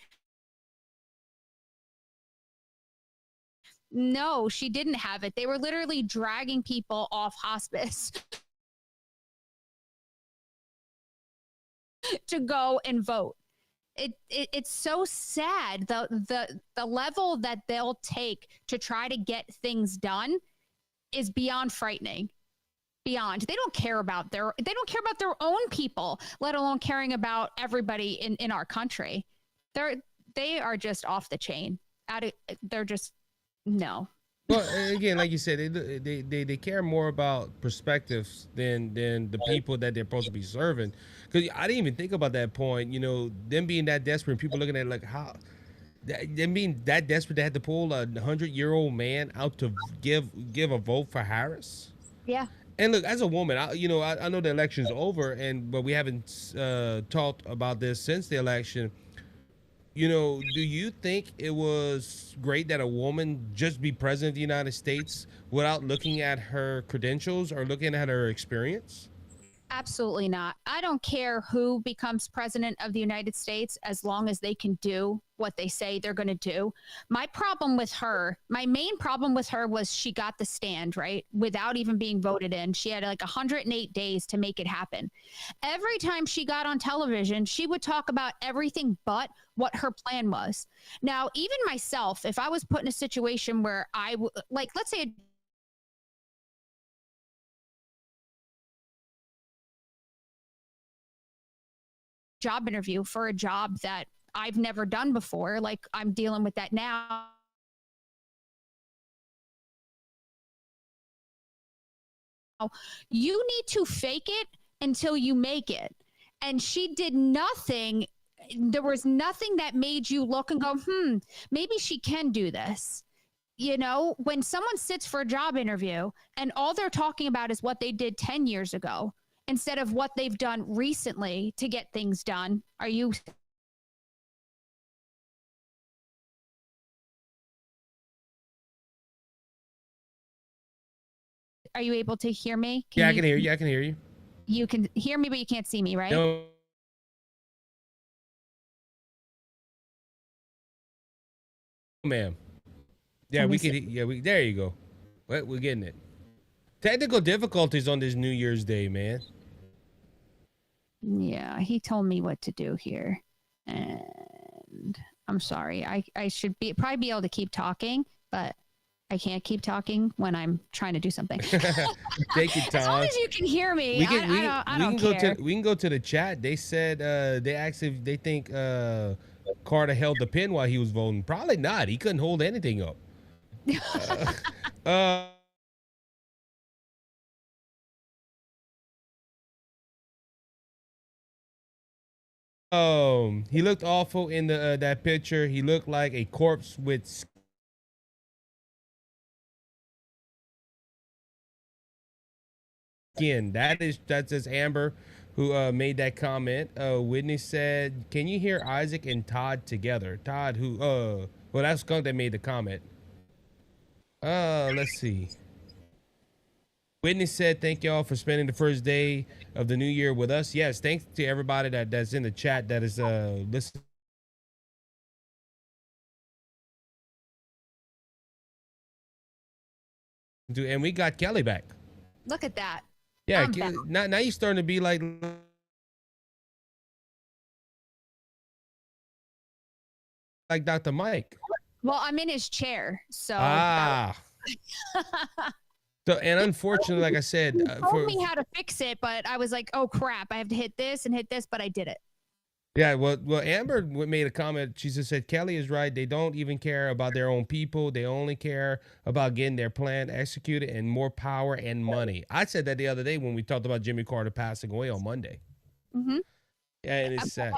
No, she didn't have it. They were literally dragging people off hospice to go and vote. It's so sad. The level that they'll take to try to get things done is beyond frightening. Beyond. They don't care about their own people, let alone caring about everybody in our country. They are just off the chain. They're just no. Well, again, like you said, they care more about perspectives than the people that they're supposed to be serving. Because I didn't even think about that point. Them being that desperate, people looking at it how them being that desperate, they had to pull a 100-year-old man out to give a vote for Harris. Yeah. And look, as a woman, I know the election's over, but we haven't talked about this since the election. Do you think it was great that a woman just be president of the United States without looking at her credentials or looking at her experience? Absolutely not. I don't care who becomes president of the United States as long as they can do what they say they're going to do. My main problem with her was she got the stand, right? Without even being voted in. She had 108 days to make it happen. Every time she got on television, she would talk about everything but what her plan was. Now, even myself, if I was put in a situation where let's say job interview for a job that I've never done before, I'm dealing with that now. You need to fake it until you make it. And she did nothing. There was nothing that made you look and go, maybe she can do this. When someone sits for a job interview and all they're talking about is what they did 10 years ago instead of what they've done recently to get things done, are you able to hear me? I can hear you. I can hear you. You can hear me, but you can't see me, right? No, ma'am. Yeah, we could. Yeah, there you go. We're getting it. Technical difficulties on this New Year's Day, man. Yeah, he told me what to do here, and I'm sorry. I should probably be able to keep talking, but I can't keep talking when I'm trying to do something. Take your time. As long as you can hear me, I don't care. We can go to the chat. They said they think Carter held the pen while he was voting. Probably not. He couldn't hold anything up. He looked awful in the that picture. He looked like a corpse with skin. That's just Amber who made that comment. Whitney said, "Can you hear Isaac and Todd together?" Todd, who well, that's Skunk that made the comment. Let's see. Whitney said, "Thank y'all for spending the first day of the new year with us." Yes, thanks to everybody that's in the chat that is listening. And we got Kelly back. Look at that. Yeah, now you're starting to be like Dr. Mike. Well, I'm in his chair, so. So, and unfortunately, like I said, he told me how to fix it, but I was like, oh crap, I have to hit this, but I did it. Yeah, well, Amber made a comment. She just said, Kelly is right. They don't even care about their own people. They only care about getting their plan executed and more power and money. I said that the other day when we talked about Jimmy Carter passing away on Monday. Mm-hmm. Yeah, and it's sad.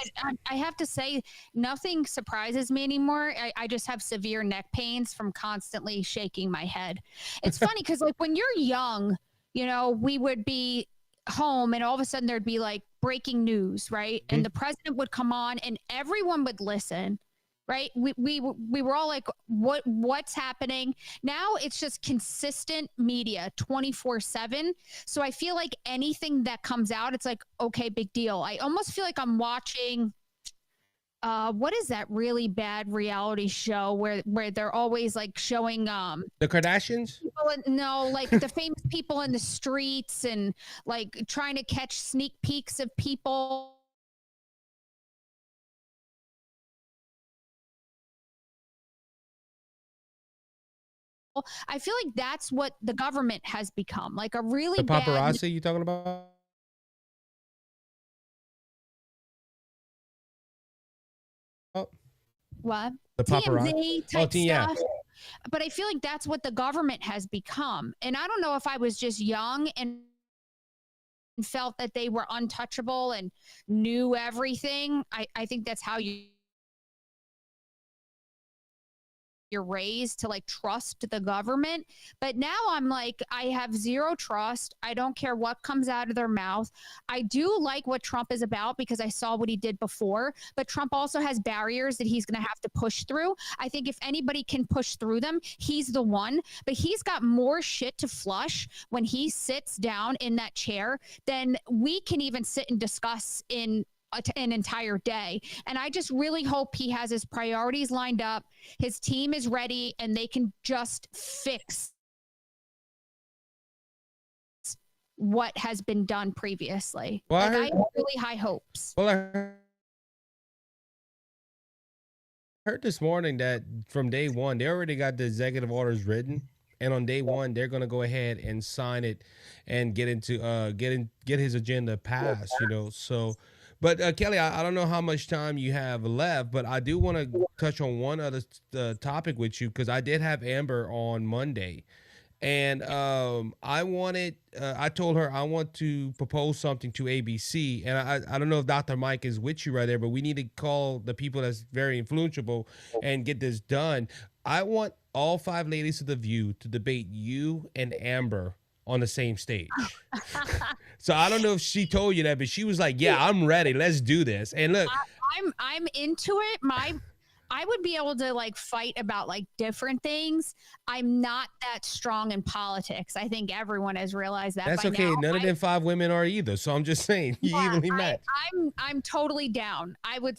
I have to say, nothing surprises me anymore. I just have severe neck pains from constantly shaking my head. It's funny because like when you're young, we would be home and all of a sudden there'd be like breaking news, right? Mm-hmm. And the president would come on and everyone would listen, right? We were all like, what's happening? Now it's just consistent media 24/7. So I feel like anything that comes out, it's like, okay, big deal. I almost feel like I'm watching what is that really bad reality show where they're always like showing the Kardashians? Like the famous people in the streets and like trying to catch sneak peeks of people. I feel like that's what the government has become, like a really the paparazzi you talking about? What? The paparazzi type stuff. But I feel like that's what the government has become. And I don't know if I was just young and felt that they were untouchable and knew everything. I think that's how you're raised to like trust the government. But now I'm like, I have zero trust. I don't care what comes out of their mouth. I do like what Trump is about because I saw what he did before, but Trump also has barriers that he's going to have to push through. I think if anybody can push through them, he's the one, but he's got more shit to flush when he sits down in that chair than we can even sit and discuss in an entire day. And I just really hope he has his priorities lined up, his team is ready, and they can just fix what has been done previously. Well, I have really high hopes. Well, I heard this morning that from day one, they already got the executive orders written. And on day one, they're going to go ahead and sign it and get his agenda passed, so. But Kelly, I don't know how much time you have left, but I do want to touch on one other topic with you because I did have Amber on Monday, And I told her I want to propose something to ABC, and I don't know if Dr. Mike is with you right there, but we need to call the people that's very influential and get this done. I want all 5 ladies of The View to debate you and Amber on the same stage. So I don't know if she told you that, but she was like, "Yeah, I'm ready. Let's do this." And look, I'm into it. I would be able to like fight about like different things. I'm not that strong in politics. I think everyone has realized that. that's by okay. now. None of them 5 women are either. So I'm just saying, you Yeah, evenly match. I'm totally down. I would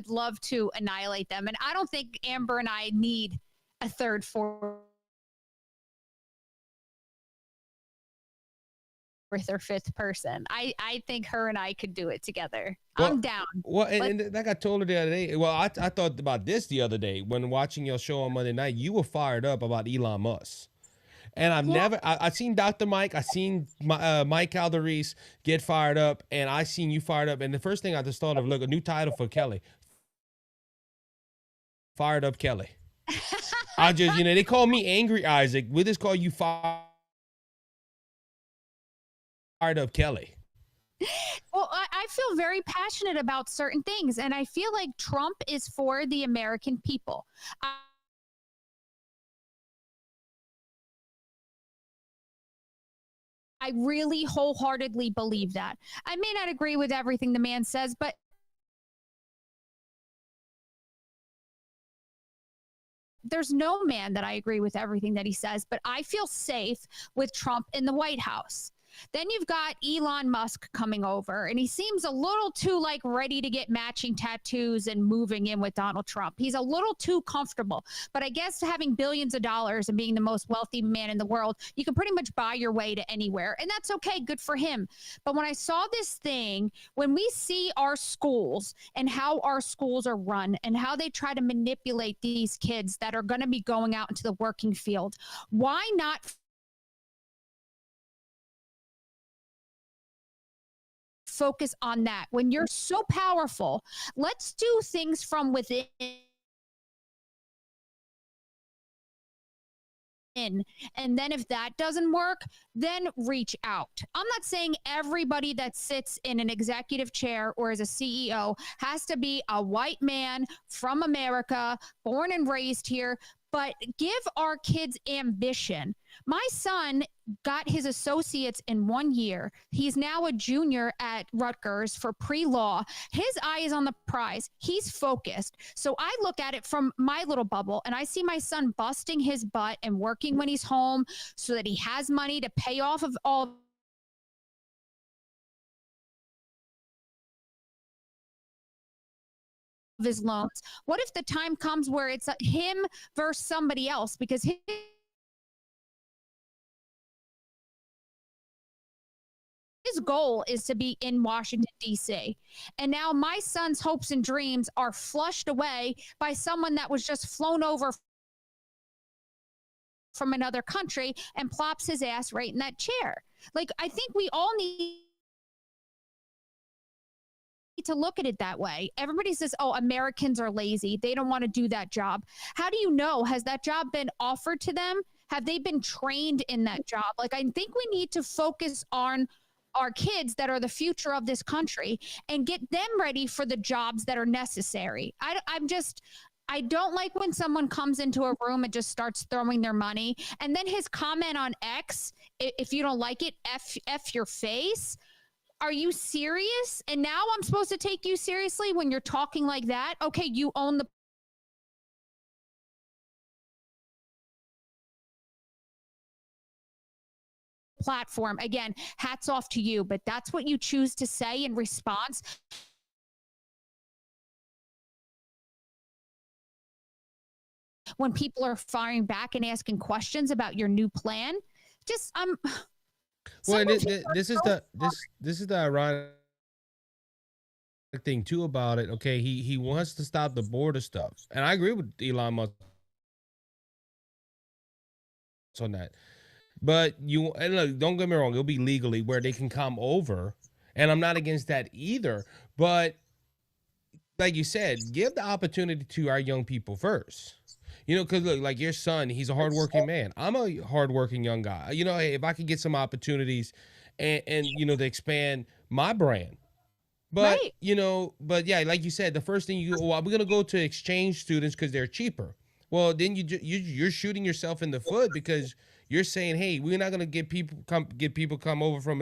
love to annihilate them, and I don't think Amber and I need a third, fourth, or fifth person. I think her and I could do it together. Well, I'm down. Well, and like I told her the other day, well, I thought about this the other day when watching your show on Monday night. You were fired up about Elon Musk. And I've seen Dr. Mike, I've seen Mike Calderese get fired up, and I seen you fired up. And the first thing I just thought of, look, a new title for Kelly. Fired Up Kelly. I just, they call me Angry Isaac. We just call you Fired Up Kelly. Well, I feel very passionate about certain things, and I feel like Trump is for the American people. I really wholeheartedly believe that. I may not agree with everything the man says, but there's no man that I agree with everything that he says, but I feel safe with Trump in the White House. Then you've got Elon Musk coming over, and he seems a little too like ready to get matching tattoos and moving in with Donald Trump. He's a little too comfortable, but I guess having billions of dollars and being the most wealthy man in the world, you can pretty much buy your way to anywhere, and that's okay. Good for him. But when I saw this thing, when we see our schools and how our schools are run and how they try to manipulate these kids that are going to be going out into the working field, why not focus on that? When you're so powerful, let's do things from within. And then if that doesn't work, then reach out. I'm not saying everybody that sits in an executive chair or as a CEO has to be a white man from America, born and raised here, but give our kids ambition. My son got his associates in 1 year. He's now a junior at Rutgers for pre-law. His eye is on the prize. He's focused. So I look at it from my little bubble, and I see my son busting his butt and working when he's home so that he has money to pay off of all of his loans. What if the time comes where it's him versus somebody else? Because his goal is to be in Washington, D.C. And now my son's hopes and dreams are flushed away by someone that was just flown over from another country and plops his ass right in that chair. Like, I think we all need to look at it that way. Everybody says, oh, Americans are lazy. They don't want to do that job. How do you know? Has that job been offered to them? Have they been trained in that job? Like, I think we need to focus on our kids that are the future of this country and get them ready for the jobs that are necessary. I don't like when someone comes into a room and just starts throwing their money. And then his comment on X, if you don't like it, F your face. Are you serious? And now I'm supposed to take you seriously when you're talking like that? Okay, you own the platform. Again, hats off to you, but that's what you choose to say in response. When people are firing back and asking questions about your new plan, just well, this is the ironic thing too about it. Okay, he wants to stop the border stuff, and I agree with Elon Musk on that. But and look, don't get me wrong, it'll be legally where they can come over, and I'm not against that either. But like you said, give the opportunity to our young people first. You know, because look, like your son, he's a hardworking man. I'm a hardworking young guy. You know, hey, if I could get some opportunities and you know, to expand my brand. But, Right. you know, but yeah, like you said, the first thing you, well, we're going to go to exchange students because they're cheaper. Well, then you're shooting yourself in the foot because you're saying, hey, we're not going to get people come over from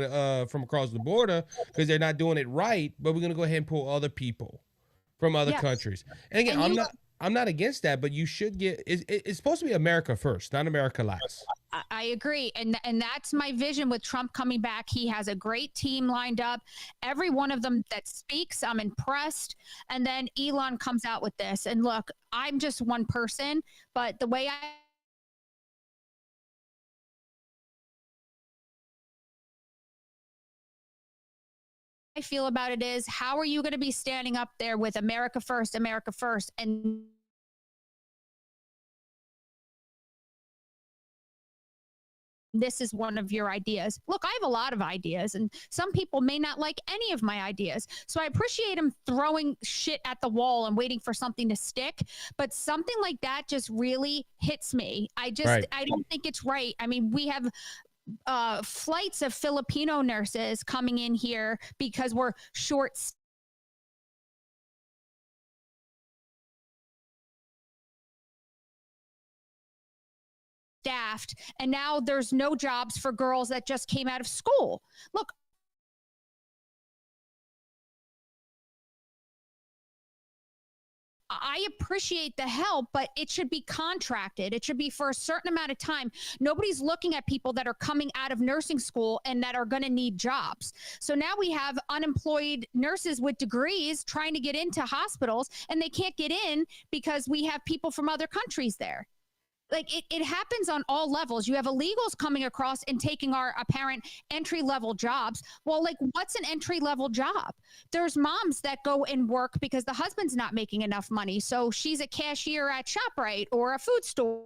across the border because they're not doing it right, but we're going to go ahead and pull other people from other Yes. countries. And again, And you know, I'm not against that, but you should get it's supposed to be America first, not America last. I agree, and that's my vision with Trump coming back. He has a great team lined up. Every one of them that speaks, I'm impressed. And then Elon comes out with this. And look, I'm just one person, but the way I feel about it is, how are you going to be standing up there with America first, and this is one of your ideas? Look, I have a lot of ideas, and some people may not like any of my ideas. So I appreciate him throwing shit at the wall and waiting for something to stick. But something like that just really hits me. Right. I don't think it's right. I mean, we have flights of Filipino nurses coming in here because we're short staffed, and now there's no jobs for girls that just came out of school. Look, I appreciate the help, but it should be contracted. It should be for a certain amount of time. Nobody's looking at people that are coming out of nursing school and that are going to need jobs. So now we have unemployed nurses with degrees trying to get into hospitals, and they can't get in because we have people from other countries there. Like, it happens on all levels. You have illegals coming across and taking our apparent entry level jobs. Well, like, what's an entry level job? There's moms that go and work because the husband's not making enough money. So she's a cashier at ShopRite or a food store.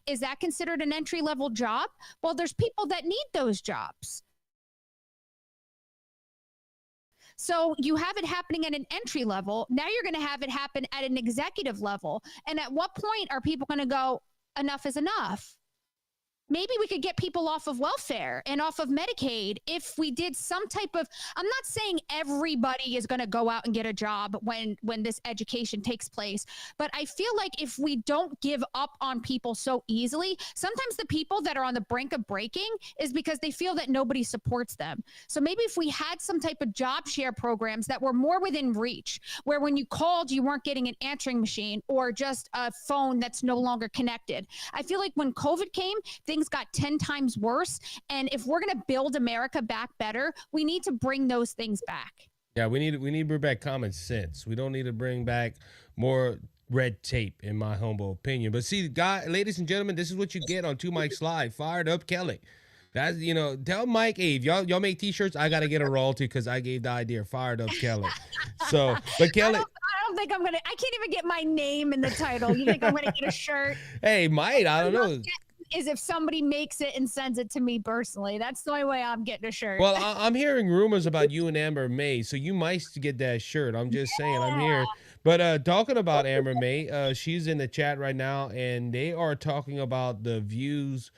Is that considered an entry level job? Well, there's people that need those jobs. So you have it happening at an entry level. Now you're going to have it happen at an executive level. And at what point are people going to go, enough is enough? Maybe we could get people off of welfare and off of Medicaid if we did some type of, I'm not saying everybody is going to go out and get a job when this education takes place, but I feel like if we don't give up on people so easily, sometimes the people that are on the brink of breaking is because they feel that nobody supports them. So maybe if we had some type of job share programs that were more within reach, where when you called, you weren't getting an answering machine or just a phone that's no longer connected. I feel like when COVID came, things got 10 times worse. And if we're going to build America back better, we need to bring those things back. Yeah, we need to bring back common sense. We don't need to bring back more red tape, in my humble opinion. But see, ladies and gentlemen, this is what you get on Two Mics Live. Fired Up Kelly. That's, you know, tell Mike, hey, if y'all make t-shirts, I gotta get a royalty because I gave the idea. Fired Up Kelly. So, but Kelly, I don't think I can't even get my name in the title. You think I'm gonna get a shirt? hey, might, I don't know. Is if somebody makes it and sends it to me personally. That's the only way I'm getting a shirt. Well, I'm hearing rumors about you and Amber May, so you might get that shirt. I'm just saying, I'm here. But talking about Amber May, she's in the chat right now, and they are talking about the views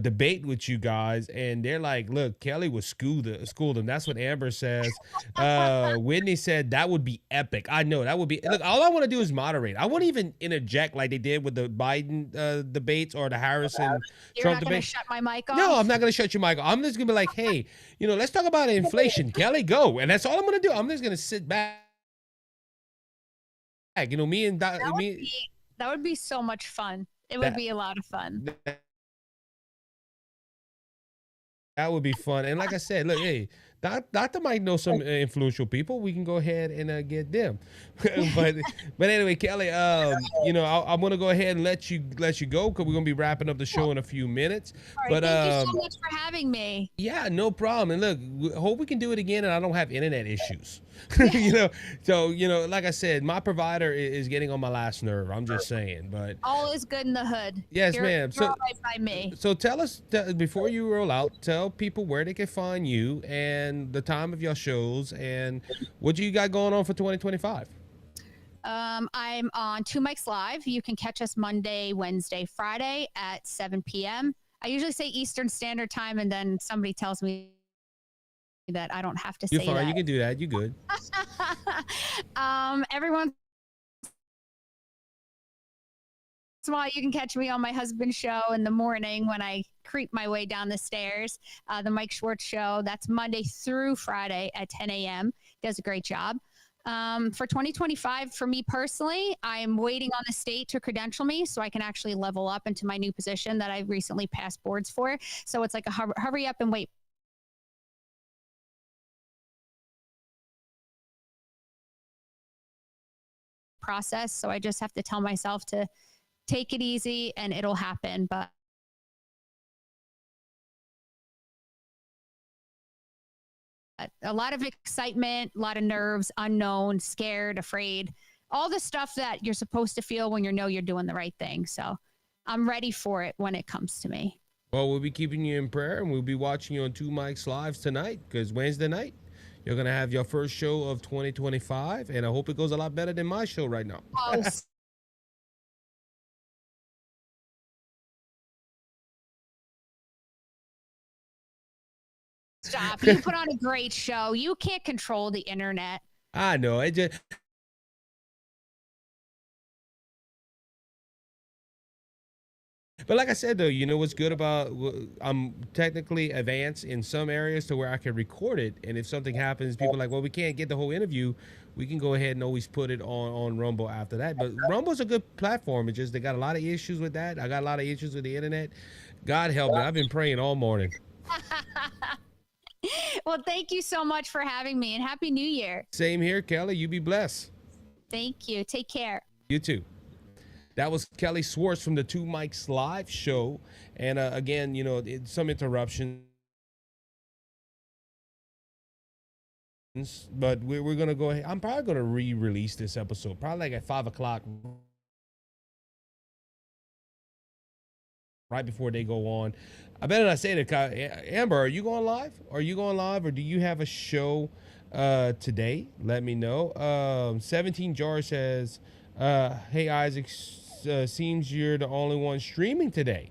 debate with you guys, and they're like, look, Kelly was schooled them. That's what Amber says. Whitney said that would be epic. I know that would be. Look, all I want to do is moderate. I won't even interject like they did with the Biden debates or the Harrison You're Trump not gonna debate. shut my mic off? No, I'm not gonna shut your mic off. I'm just gonna be like, hey, you know, let's talk about inflation. Kelly, go, and that's all I'm gonna do. I'm just gonna sit back. You know, That would be so much fun. It would be a lot of fun. That would be fun. And like I said, look, hey, Dr. Mike knows some influential people. We can go ahead and get them. but anyway, Kelly, you know, I'm gonna go ahead and let you go because we're gonna be wrapping up the show in a few minutes. All right, But thank you so much for having me. yeah, no problem. And look, hope we can do it again, and I don't have internet issues. You know, so you know, like I said, my provider is getting on my last nerve. I'm just saying, but all is good in the hood. Yes, ma'am. So all right by me. So tell us before you roll out, tell people where they can find you and and the time of your shows and what you got going on for 2025. I'm on Two Mics Live. You can catch us Monday, Wednesday, Friday at 7 p.m. I usually say Eastern Standard Time, and then somebody tells me that I don't have to You're say fine. that. You can do that. You good. Everyone. While you can catch me on my husband's show in the morning when I creep my way down the stairs, the Mike Schwartz show. That's Monday through Friday at 10 a.m. Does a great job. For 2025, for me personally, I'm waiting on the state to credential me so I can actually level up into my new position that I recently passed boards for. So it's like a hurry up and wait process. So I just have to tell myself to take it easy and it'll happen. But a lot of excitement, a lot of nerves, unknown, scared, afraid, all the stuff that you're supposed to feel when you know you're doing the right thing. So I'm ready for it when it comes to me. Well, we'll be keeping you in prayer, and we'll be watching you on Two Mics Live tonight, because Wednesday night you're going to have your first show of 2025, and I hope it goes a lot better than my show right now. Oh, stop. You put on a great show. You can't control the internet. I know. It just... But like I said, though, you know what's good about, I'm technically advanced in some areas to where I can record it. And if something happens, people are like, well, we can't get the whole interview. We can go ahead and always put it on Rumble after that. But Rumble's a good platform. It's just they got a lot of issues with that. I got a lot of issues with the internet. God help me. I've been praying all morning. Well, thank you so much for having me, and Happy New Year. Same here, Kelly. You be blessed. Thank you. Take care. You too. That was Kelly Schwartz from the Two Mics Live show. And again, you know, some interruptions. But we're going to go ahead. I'm probably going to re-release this episode, probably like at 5 o'clock. Right before they go on. I better not say that. Amber, are you going live? Are you going live, or do you have a show today? Let me know. 17 Jar says, hey, Isaac, seems you're the only one streaming today.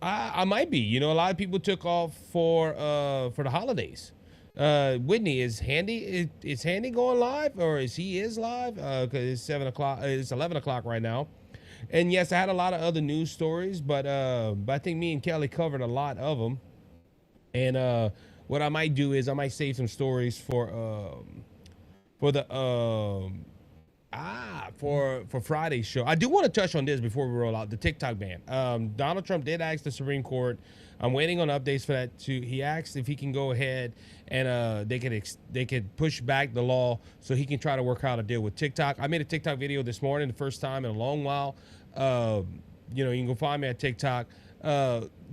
I might be. You know, a lot of people took off for the holidays. Whitney, is Handy going live, or is live? Because it's 7 o'clock. It's 11 o'clock right now. And yes, I had a lot of other news stories, but I think me and Kelly covered a lot of them. And what I might do is I might save some stories for Friday's show. I do want to touch on this before we roll out the TikTok ban. Donald Trump did ask the Supreme Court. I'm waiting on updates for that too. He asked if he can go ahead and they could push back the law so he can try to work out a deal with TikTok. I made a TikTok video this morning, the first time in a long while. You know, you can go find me at TikTok.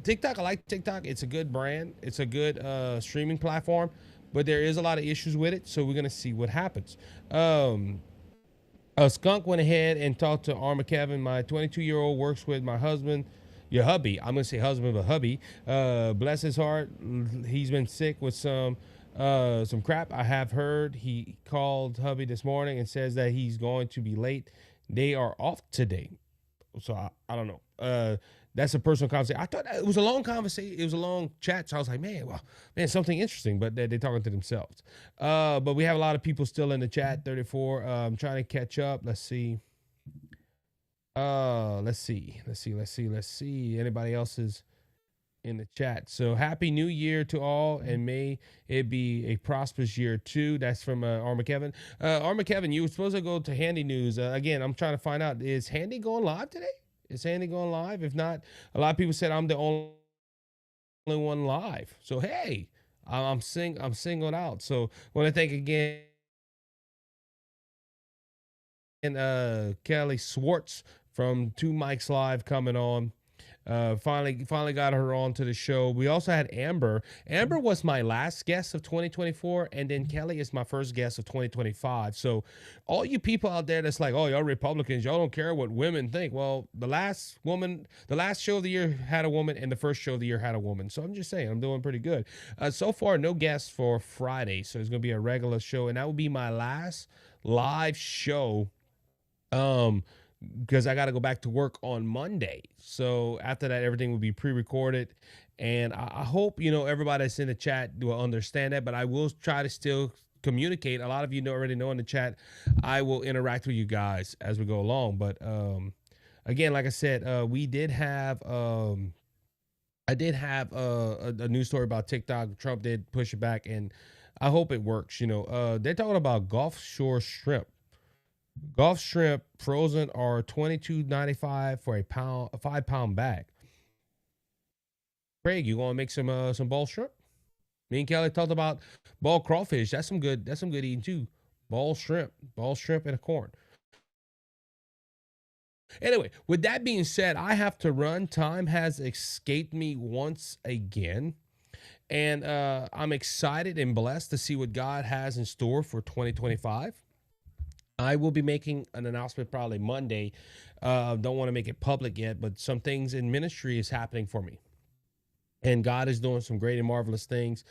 TikTok, I like TikTok. It's a good brand. It's a good streaming platform, but there is a lot of issues with it. So we're gonna see what happens. Skunk went ahead and talked to Arma Kevin. My 22-year-old works with my husband. Your hubby. I'm gonna say husband, but hubby. Bless his heart. He's been sick with some crap. I have heard he called hubby this morning and says that he's going to be late. They are off today, so I don't know. That's a personal conversation. I thought it was a long conversation. It was a long chat. So I was like, man, something interesting. But they're talking to themselves. But we have a lot of people still in the chat. 34. I'm trying to catch up. Let's see. Let's see. Anybody else is in the chat? So happy New Year to all, and may it be a prosperous year too. That's from Arma Kevin. Arma Kevin, you were supposed to go to Handy News. Again, I'm trying to find out, is Handy going live today? Is Handy going live? If not, a lot of people said I'm the only one live. So hey, I'm singled out. So I want to thank again Kelly Schwartz from Two Mics Live coming on. Finally got her on to the show. We also had Amber. Amber was my last guest of 2024, and then Kelly is my first guest of 2025. So all you people out there that's like, oh, y'all Republicans, y'all don't care what women think. Well, the last show of the year had a woman, and the first show of the year had a woman. So I'm just saying, I'm doing pretty good. So far, no guests for Friday, so it's gonna be a regular show, and that will be my last live show. Because I got to go back to work on Monday. So after that, everything will be pre-recorded. And I hope, everybody that's in the chat will understand that, but I will try to still communicate. A lot of you already know in the chat, I will interact with you guys as we go along. But again, like I said, I did have a news story about TikTok. Trump did push it back, and I hope it works. They're talking about Gulf Shore shrimp. Gulf shrimp frozen are $22.95 for a 5-pound bag. Craig, you want to make some ball shrimp? Me and Kelly talked about ball crawfish. That's some good eating too. Ball shrimp and a corn. Anyway, with that being said, I have to run. Time has escaped me once again. And I'm excited and blessed to see what God has in store for 2025. I will be making an announcement probably Monday. Don't want to make it public yet, but some things in ministry is happening for me. And God is doing some great and marvelous things.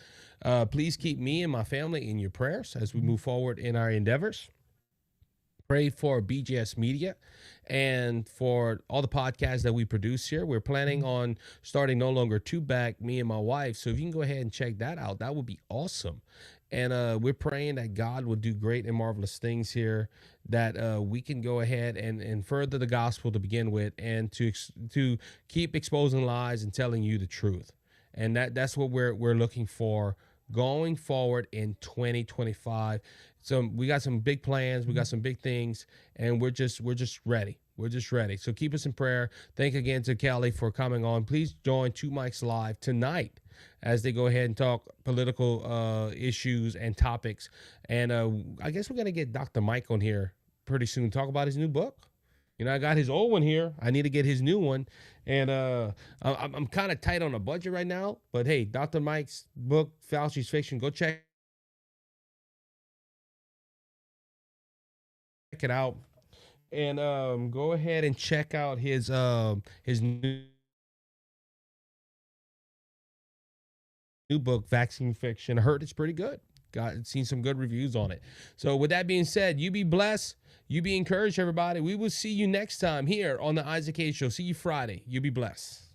Please keep me and my family in your prayers as we move forward in our endeavors. Pray for BGS Media and for all the podcasts that we produce here. We're planning on starting No Longer Two Back, me and my wife. So if you can go ahead and check that out, that would be awesome. And we're praying that God will do great and marvelous things here, that we can go ahead and further the gospel to begin with, and to keep exposing lies and telling you the truth. And that's what we're looking for going forward in 2025. So we got some big plans, we got some big things, and we're just ready. We're just ready. So keep us in prayer. Thank again to Kelly for coming on. Please join Two Mics Live tonight as they go ahead and talk political issues and topics. And I guess we're going to get Dr. Mike on here pretty soon, talk about his new book. I got his old one here. I need to get his new one. And I'm kind of tight on a budget right now. But hey, Dr. Mike's book, Fauci's Fiction, go check it out. And go ahead and check out his new book, Vaccine Fiction. I heard it's pretty good. Seen some good reviews on it. So with that being said, you be blessed. You be encouraged, everybody. We will see you next time here on the Isaac Hayes Show. See you Friday. You be blessed.